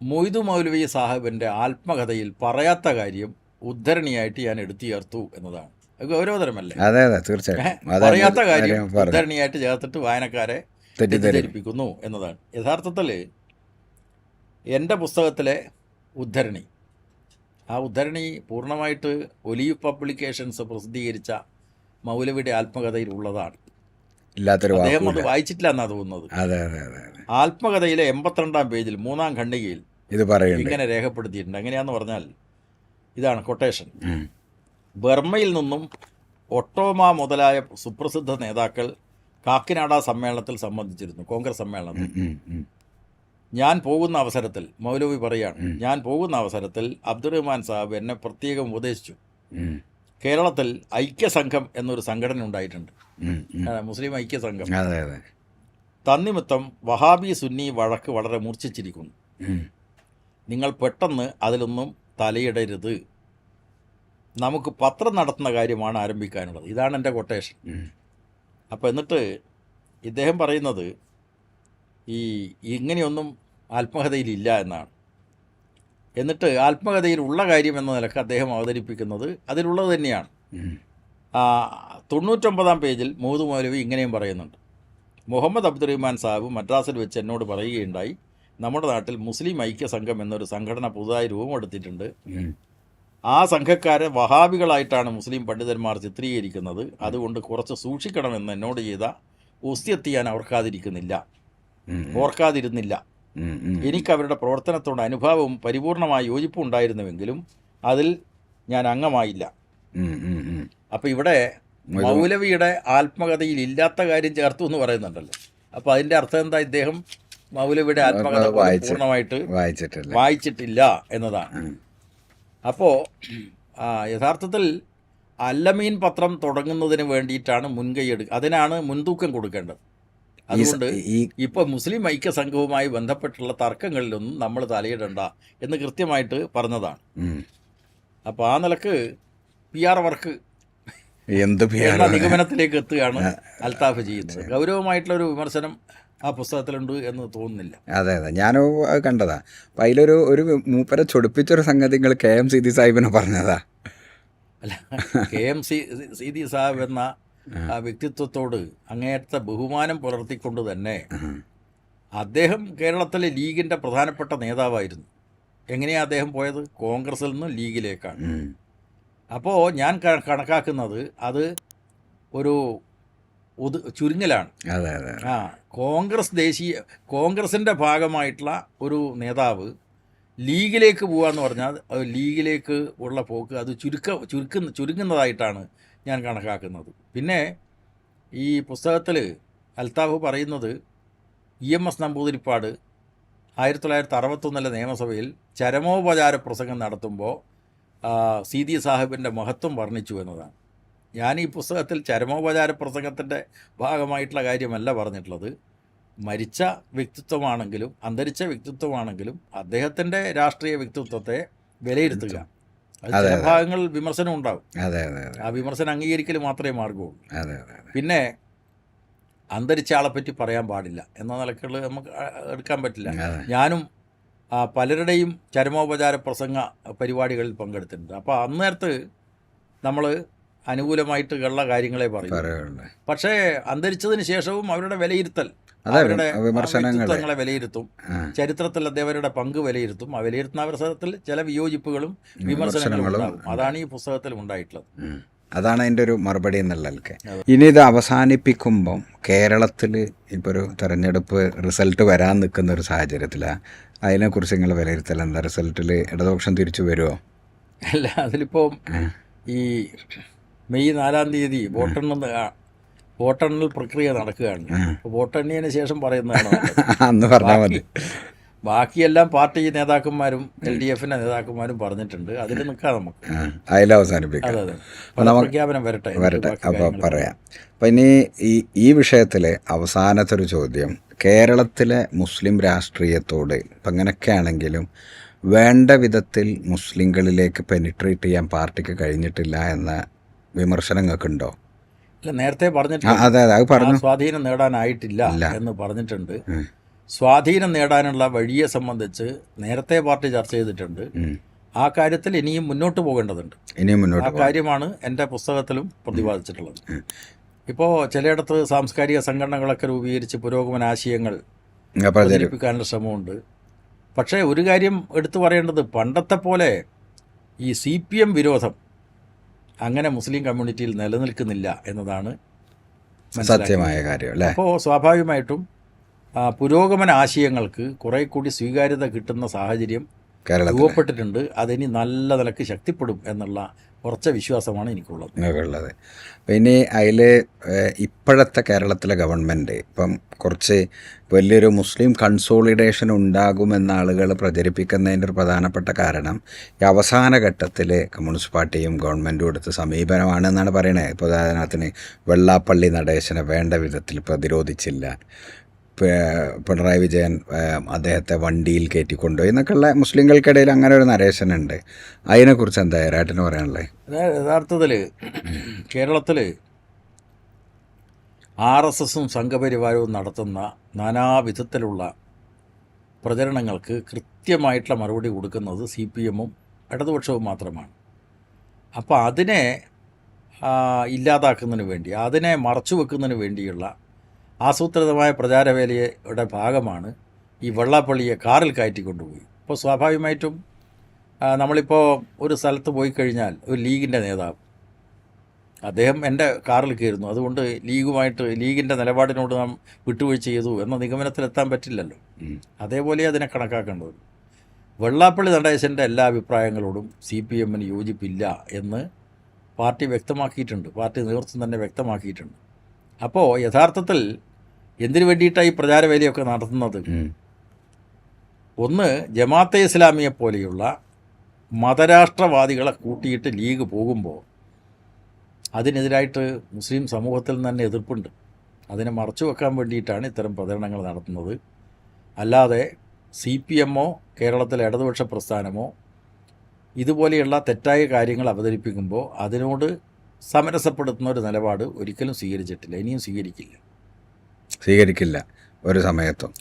മൊയ്തു മൗലവി സാഹിബിൻ്റെ ആത്മകഥയിൽ പറയാത്ത കാര്യം ഉദ്ധരണിയായിട്ട് ഞാൻ എടുത്തു ചേർത്തു എന്നതാണ്. അത് ഗൗരവതരമല്ലേ? അതെ അതെ, തീർച്ചയായും. പറയാത്ത കാര്യം ഉദ്ധരണിയായിട്ട് ചേർത്തിട്ട് വായനക്കാരെ തെറ്റിദ്ധരിപ്പിക്കുന്നു എന്നതാണ്. യഥാർത്ഥത്തിൽ എൻ്റെ പുസ്തകത്തിലെ ഉദ്ധരണി, ആ ഉദ്ധരണി പൂർണ്ണമായിട്ട് ഒലീവ് പബ്ലിക്കേഷൻസ് പ്രസിദ്ധീകരിച്ച മൗലവിയുടെ ആത്മകഥയിൽ ഉള്ളതാണ്. അദ്ദേഹം അത് വായിച്ചിട്ടില്ല എന്നാണ് തോന്നുന്നത്. ആത്മകഥയിലെ 82-ാം പേജിൽ 3-ാം ഖണ്ഡികയിൽ ഇത് ഇങ്ങനെ രേഖപ്പെടുത്തിയിട്ടുണ്ട്. എങ്ങനെയാന്ന് പറഞ്ഞാൽ ഇതാണ് കൊട്ടേഷൻ: ബർമ്മയിൽ നിന്നും ഒട്ടോമ മുതലായ സുപ്രസിദ്ധ നേതാക്കൾ കാക്കിനാട സമ്മേളനത്തിൽ സംബന്ധിച്ചിരുന്നു, കോൺഗ്രസ് സമ്മേളനത്തിൽ. ഞാൻ പോകുന്ന അവസരത്തിൽ, മൗലവി പറയാണ്, ഞാൻ പോകുന്ന അവസരത്തിൽ അബ്ദുറഹ്മാൻ സാഹിബ് എന്നെ പ്രത്യേകം ഉപദേശിച്ചു. കേരളത്തിൽ ഐക്യസംഘം എന്നൊരു സംഘടന ഉണ്ടായിട്ടുണ്ട്, മുസ്ലിം ഐക്യസംഘം. തന്നിമിത്തം വഹാബി സുന്നി വഴക്ക് വളരെ മൂർച്ഛിച്ചിരിക്കുന്നു. നിങ്ങൾ പെട്ടെന്ന് അതിലൊന്നും തലയിടരുത്. നമുക്ക് പത്രം നടത്തുന്ന കാര്യമാണ് ആരംഭിക്കാനുള്ളത്. ഇതാണ് എൻ്റെ കൊട്ടേഷൻ. അപ്പോൾ എന്നിട്ട് ഇദ്ദേഹം പറയുന്നത് ഇങ്ങനെയൊന്നും ആത്മകഥയിലില്ല എന്നാണ്. എന്നിട്ട് ആത്മകഥയിൽ ഉള്ള കാര്യം എന്ന നിലക്ക് അദ്ദേഹം അവതരിപ്പിക്കുന്നത് അതിലുള്ളത് തന്നെയാണ്. 99-ാം പേജിൽ മൗദു മൗലവി ഇങ്ങനെയും പറയുന്നുണ്ട്: മുഹമ്മദ് അബ്ദുറഹ്മാൻ സാഹിബ് മദ്രാസിൽ വെച്ച് എന്നോട് പറയുകയുണ്ടായി, നമ്മുടെ നാട്ടിൽ മുസ്ലിം ഐക്യ സംഘം എന്നൊരു സംഘടന പുതുതായി രൂപമെടുത്തിട്ടുണ്ട്. ആ സംഘക്കാരെ വഹാബികളായിട്ടാണ് മുസ്ലിം പണ്ഡിതന്മാർ ചിത്രീകരിക്കുന്നത്. അതുകൊണ്ട് കുറച്ച് സൂക്ഷിക്കണമെന്ന് എന്നോട് ചെയ്ത ഉസ്യത്ത് ഞാൻ ഓർക്കാതിരുന്നില്ല. എനിക്ക് അവരുടെ പ്രവർത്തനത്തോട് അനുഭാവവും പരിപൂർണമായ യോജിപ്പും ഉണ്ടായിരുന്നുവെങ്കിലും അതിൽ ഞാൻ അംഗമായില്ല. അപ്പോൾ ഇവിടെ മൗലവിയുടെ ആത്മകഥയിൽ ഇല്ലാത്ത കാര്യം ചേർത്തു എന്ന് പറയുന്നുണ്ടല്ലോ. അപ്പോൾ അതിൻ്റെ അർത്ഥം എന്താ? ഇദ്ദേഹം മൗലവിയുടെ ആത്മകഥ പൂർണ്ണമായിട്ട് വായിച്ചിട്ടില്ല എന്നതാണ്. അപ്പോൾ യഥാർത്ഥത്തിൽ അല്ലമീൻ പത്രം തുടങ്ങുന്നതിന് വേണ്ടിയിട്ടാണ് അതിനാണ് മുൻതൂക്കം കൊടുക്കേണ്ടത്. അതുകൊണ്ട് ഇപ്പോൾ മുസ്ലിം ഐക്യ സംഘവുമായി ബന്ധപ്പെട്ടുള്ള തർക്കങ്ങളിലൊന്നും നമ്മൾ തലയിടണ്ട എന്ന് കൃത്യമായിട്ട് പറഞ്ഞതാണ്. അപ്പോൾ ആ നിലക്ക് പി ആർ വർക്ക് എന്ത് എന്ന നിഗമനത്തിലേക്ക് എത്തുകയാണ് അൽത്താഫ് ചെയ്യുന്നത്. ഗൗരവമായിട്ടുള്ളൊരു വിമർശനം ആ പുസ്തകത്തിലുണ്ട് എന്ന് തോന്നുന്നില്ല. അതെ അതെ, ഞാനും അത് കണ്ടതാ. അപ്പം അതിലൊരു മൂപ്പരെ ചൊടിപ്പിച്ചൊരു സംഗതി നിങ്ങൾ KM സീതി സാഹിബിനെ പറഞ്ഞതാ. അല്ല, KM സീതി സാഹിബ് എന്ന ആ വ്യക്തിത്വത്തോട് അങ്ങേയറ്റത്തെ ബഹുമാനം പുലർത്തിക്കൊണ്ട് തന്നെ അദ്ദേഹം കേരളത്തിലെ ലീഗിൻ്റെ പ്രധാനപ്പെട്ട നേതാവായിരുന്നു. എങ്ങനെയാണ് അദ്ദേഹം പോയത്? കോൺഗ്രസിൽ നിന്ന് ലീഗിലേക്കാണ്. അപ്പോൾ ഞാൻ കണക്കാക്കുന്നത് അത് ഒരു ചുരുങ്ങലാണ്. കോൺഗ്രസിൻ്റെ ഭാഗമായിട്ടുള്ള ഒരു നേതാവ് ലീഗിലേക്ക് പോകാന്ന് പറഞ്ഞാൽ അത് ലീഗിലേക്ക് ഉള്ള പോക്ക് അത് ചുരുങ്ങുന്നതായിട്ടാണ് ഞാൻ കണക്കാക്കുന്നത്. പിന്നെ ഈ പുസ്തകത്തിൽ അൽത്താഫ് പറയുന്നത് EMS നമ്പൂതിരിപ്പാട് 1961 നിയമസഭയിൽ ചരമോപചാര പ്രസംഗം നടത്തുമ്പോൾ സീതി സാഹിബിൻ്റെ മഹത്വം വർണ്ണിച്ചു എന്നതാണ്. ഞാൻ ഈ പുസ്തകത്തിൽ ചരമോപചാര പ്രസംഗത്തിൻ്റെ ഭാഗമായിട്ടുള്ള കാര്യമല്ല പറഞ്ഞിട്ടുള്ളത്. മരിച്ച വ്യക്തിത്വമാണെങ്കിലും അന്തരിച്ച വ്യക്തിത്വമാണെങ്കിലും അദ്ദേഹത്തിൻ്റെ രാഷ്ട്രീയ വ്യക്തിത്വത്തെ വിലയിരുത്തുക. അത് ചില ഭാഗങ്ങളിൽ വിമർശനം ഉണ്ടാകും. ആ വിമർശനം അംഗീകരിക്കൽ മാത്രമേ മാർഗമുള്ളൂ. പിന്നെ അന്തരിച്ച ആളെപ്പറ്റി പറയാൻ പാടില്ല എന്ന നിലക്കുള്ള നമുക്ക് എടുക്കാൻ പറ്റില്ല. ഞാനും പലരുടെയും ചരമോപചാര പ്രസംഗ പരിപാടികളിൽ പങ്കെടുത്തിട്ടുണ്ട്. അപ്പോൾ അന്നേരത്ത് നമ്മൾ അനുകൂലമായിട്ട് ഉള്ള കാര്യങ്ങളെ പറയും. പക്ഷേ അന്തരിച്ചതിന് ശേഷവും അവരുടെ വിലയിരുത്തൽ, അവരുടെ വ്യക്തിത്വങ്ങളെ വിലയിരുത്തും, ചരിത്രത്തിൽ അദ്ദേഹരുടെ പങ്ക് വിലയിരുത്തും. ആ വിലയിരുത്തുന്ന അവസരത്തിൽ ചില വിയോജിപ്പുകളും വിമർശനങ്ങളും ഉണ്ടാകും. അതാണ് ഈ പുസ്തകത്തിൽ ഉണ്ടായിട്ടുള്ളത്. അതാണ് അതിൻ്റെ ഒരു മറുപടി എന്നുള്ളതൊക്കെ. ഇനി ഇത് അവസാനിപ്പിക്കുമ്പം കേരളത്തിൽ ഇപ്പോൾ ഒരു തെരഞ്ഞെടുപ്പ് റിസൾട്ട് വരാൻ നിൽക്കുന്ന ഒരു സാഹചര്യത്തിലാണ്. അതിനെക്കുറിച്ച് നിങ്ങൾ വിലയിരുത്തൽ എന്താ? റിസൾട്ടിൽ ഇടതുപക്ഷം തിരിച്ചു വരുമോ? അല്ല, അതിലിപ്പോൾ ഈ മെയ് 4-ാം തീയതി വോട്ടെണ്ണൽ പ്രക്രിയ നടക്കുകയാണ്. വോട്ടെണ്ണിയതിന് ശേഷം പറയുന്നതാണ് അന്ന് പറഞ്ഞാൽ മതി. ബാക്കിയെല്ലാം പാർട്ടി നേതാക്കന്മാരും LDFിൻ്റെ നേതാക്കന്മാരും പറഞ്ഞിട്ടുണ്ട്. അതിൽ നിൽക്കാം നമുക്ക്. അതിലവസാനിപ്പിക്കാം. അതെ, പ്രഖ്യാപനം വരട്ടെ. അപ്പോൾ പറയാം. അപ്പം ഇനി ഈ വിഷയത്തിൽ അവസാനത്തെ ഒരു ചോദ്യം, കേരളത്തിലെ മുസ്ലിം രാഷ്ട്രീയത്തോട് ഇപ്പം അങ്ങനെയൊക്കെ ആണെങ്കിലും വേണ്ട വിധത്തിൽ മുസ്ലിങ്ങളിലേക്ക് പെനിട്രേറ്റ് ചെയ്യാൻ പാർട്ടിക്ക് കഴിഞ്ഞിട്ടില്ല എന്ന വിമർശനങ്ങൾക്കുണ്ടോ? അല്ല, നേരത്തെ പറഞ്ഞിട്ടുണ്ട്. അതെ, അത് പറഞ്ഞു. സ്വാധീനം നേടാനായിട്ടില്ല എന്ന് പറഞ്ഞിട്ടുണ്ട്. സ്വാധീനം നേടാനുള്ള വഴിയെ സംബന്ധിച്ച് നേരത്തെ പാർട്ടി ചർച്ച ചെയ്തിട്ടുണ്ട്. ആ കാര്യത്തിൽ ഇനിയും മുന്നോട്ട് പോകേണ്ടതുണ്ട്. ആ കാര്യമാണ് എൻ്റെ പുസ്തകത്തിലും പ്രതിപാദിച്ചിട്ടുള്ളത്. ഇപ്പോൾ ചിലയിടത്ത് സാംസ്കാരിക സംഘടനകളൊക്കെ രൂപീകരിച്ച് പുരോഗമന ആശയങ്ങൾ പ്രചരിപ്പിക്കാനുള്ള ശ്രമമുണ്ട്. പക്ഷേ ഒരു കാര്യം എടുത്തു പറയേണ്ടത്, പണ്ടത്തെ പോലെ ഈ CPM വിരോധം അങ്ങനെ മുസ്ലിം കമ്മ്യൂണിറ്റിയിൽ നിലനിൽക്കുന്നില്ല എന്നതാണ് സത്യമായ കാര്യം അല്ലേ? അപ്പോൾ സ്വാഭാവികമായിട്ടും പുരോഗമന ആശയങ്ങൾക്ക് കുറേ കൂടി സ്വീകാര്യത കിട്ടുന്ന സാഹചര്യം രൂപപ്പെട്ടിട്ടുണ്ട്. അതിനി നല്ല നിലക്ക് ശക്തിപ്പെടും എന്നുള്ള ഉറച്ച വിശ്വാസമാണ് എനിക്കുള്ളത്. പിന്നെ അതിൽ ഇപ്പോഴത്തെ കേരളത്തിലെ ഗവൺമെൻറ് ഇപ്പം കുറച്ച് വലിയൊരു മുസ്ലിം കൺസോളിഡേഷൻ ഉണ്ടാകുമെന്ന ആളുകൾ പ്രചരിപ്പിക്കുന്നതിൻ്റെ ഒരു പ്രധാനപ്പെട്ട കാരണം ഈ അവസാന ഘട്ടത്തിൽ കമ്മ്യൂണിസ്റ്റ് പാർട്ടിയും ഗവൺമെൻറ്റും എടുത്ത സമീപനമാണെന്നാണ് പറയുന്നത്. ഇപ്പോൾ ഉദാഹരണത്തിന് വെള്ളാപ്പള്ളി നടേശനെ വേണ്ട വിധത്തിൽ പ്രതിരോധിച്ചില്ല, പിണറായി വിജയൻ അദ്ദേഹത്തെ വണ്ടിയിൽ കയറ്റിക്കൊണ്ടുപോയി എന്നൊക്കെയുള്ള മുസ്ലിങ്ങൾക്കിടയിൽ അങ്ങനെ ഒരു നരേശനുണ്ട്. അതിനെക്കുറിച്ച് എന്താ ഏരാട്ടിന് പറയാനുള്ളത്? യഥാർത്ഥത്തിൽ കേരളത്തിൽ RSSും സംഘപരിവാരവും നടത്തുന്ന നാനാവിധത്തിലുള്ള പ്രചരണങ്ങൾക്ക് കൃത്യമായിട്ടുള്ള മറുപടി കൊടുക്കുന്നത് CPMും ഇടതുപക്ഷവും മാത്രമാണ്. അപ്പോൾ അതിനെ ഇല്ലാതാക്കുന്നതിന് വേണ്ടി, അതിനെ മറച്ചു വെക്കുന്നതിന് വേണ്ടിയുള്ള ആസൂത്രിതമായ പ്രചാരവേലയുടെ ഭാഗമാണ് ഈ വെള്ളാപ്പള്ളിയെ കാറിൽ കയറ്റിക്കൊണ്ടുപോയി. ഇപ്പോൾ സ്വാഭാവികമായിട്ടും നമ്മളിപ്പോൾ ഒരു സ്ഥലത്ത് പോയി കഴിഞ്ഞാൽ ഒരു ലീഗിൻ്റെ നേതാവ് അദ്ദേഹം എൻ്റെ കാറിൽ കയറുന്നു, അതുകൊണ്ട് ലീഗിൻ്റെ നിലപാടിനോട് നാം വിട്ടുവീഴ്ച ചെയ്തു എന്ന നിഗമനത്തിലെത്താൻ പറ്റില്ലല്ലോ. അതേപോലെ അതിനെ കണക്കാക്കേണ്ടത്. വെള്ളാപ്പള്ളി നടേശൻ്റെ എല്ലാ അഭിപ്രായങ്ങളോടും CPMന് യോജിപ്പില്ല എന്ന് പാർട്ടി വ്യക്തമാക്കിയിട്ടുണ്ട്, പാർട്ടി നേതൃത്വം തന്നെ വ്യക്തമാക്കിയിട്ടുണ്ട്. അപ്പോൾ യഥാർത്ഥത്തിൽ എന്തിനു വേണ്ടിയിട്ടാണ് ഈ പ്രചാരവേലയൊക്കെ നടത്തുന്നത്? ഒന്ന്, ജമാഅത്തെ ഇസ്ലാമിയെ പോലെയുള്ള മതരാഷ്ട്രവാദികളെ കൂട്ടിയിട്ട് ലീഗ് പോകുമ്പോൾ അതിനെതിരായിട്ട് മുസ്ലിം സമൂഹത്തിൽ നിന്ന് തന്നെ എതിർപ്പുണ്ട്. അതിനെ മറച്ചു വെക്കാൻ വേണ്ടിയിട്ടാണ് ഇത്തരം പ്രചരണങ്ങൾ നടത്തുന്നത്. അല്ലാതെ CPMോ കേരളത്തിലെ ഇടതുപക്ഷ പ്രസ്ഥാനമോ ഇതുപോലെയുള്ള തെറ്റായ കാര്യങ്ങൾ അവതരിപ്പിക്കുമ്പോൾ അതിനോട് സമരസപ്പെടുത്തുന്ന ഒരു നിലപാട് ഒരിക്കലും സ്വീകരിച്ചിട്ടില്ല, ഇനിയും സ്വീകരിക്കില്ല ഒരു സമയത്തും.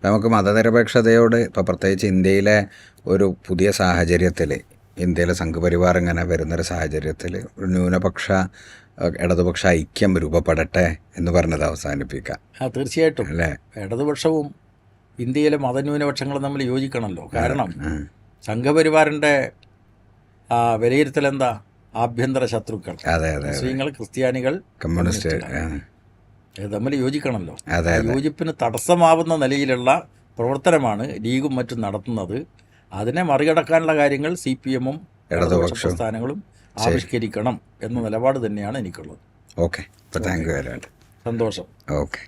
നമുക്ക് മതനിരപേക്ഷതയോട് ഇപ്പോൾ പ്രത്യേകിച്ച് ഇന്ത്യയിലെ ഒരു പുതിയ സാഹചര്യത്തിൽ, ഇന്ത്യയിലെ സംഘപരിവാർ ഇങ്ങനെ വരുന്നൊരു സാഹചര്യത്തിൽ ഒരു ന്യൂനപക്ഷ ഇടതുപക്ഷ ഐക്യം രൂപപ്പെടട്ടെ എന്ന് പറഞ്ഞത് അവസാനിപ്പിക്കാം. തീർച്ചയായിട്ടും അല്ലേ? ഇടതുപക്ഷവും ഇന്ത്യയിലെ മതന്യൂനപക്ഷങ്ങളും തമ്മിൽ യോജിക്കണമല്ലോ. കാരണം സംഘപരിവാറിൻ്റെ വിലയിരുത്തൽ എന്താ? ആഭ്യന്തര ശത്രുക്കൾ, മുസ്ലിങ്ങൾ, ക്രിസ്ത്യാനികൾ, കമ്മ്യൂണിസ്റ്റ് തമ്മിൽ യോജിക്കണമല്ലോ. യോജിപ്പിന് തടസ്സമാവുന്ന നിലയിലുള്ള പ്രവർത്തനമാണ് ലീഗും മറ്റും നടത്തുന്നത്. അതിനെ മറികടക്കാനുള്ള കാര്യങ്ങൾ CPM-ഉം ഇടതുപക്ഷ പ്രസ്ഥാനങ്ങളും ആവിഷ്കരിക്കണം എന്ന നിലപാട് തന്നെയാണ് എനിക്കുള്ളത്. Okay, thank you. സന്തോഷം. ഓക്കെ.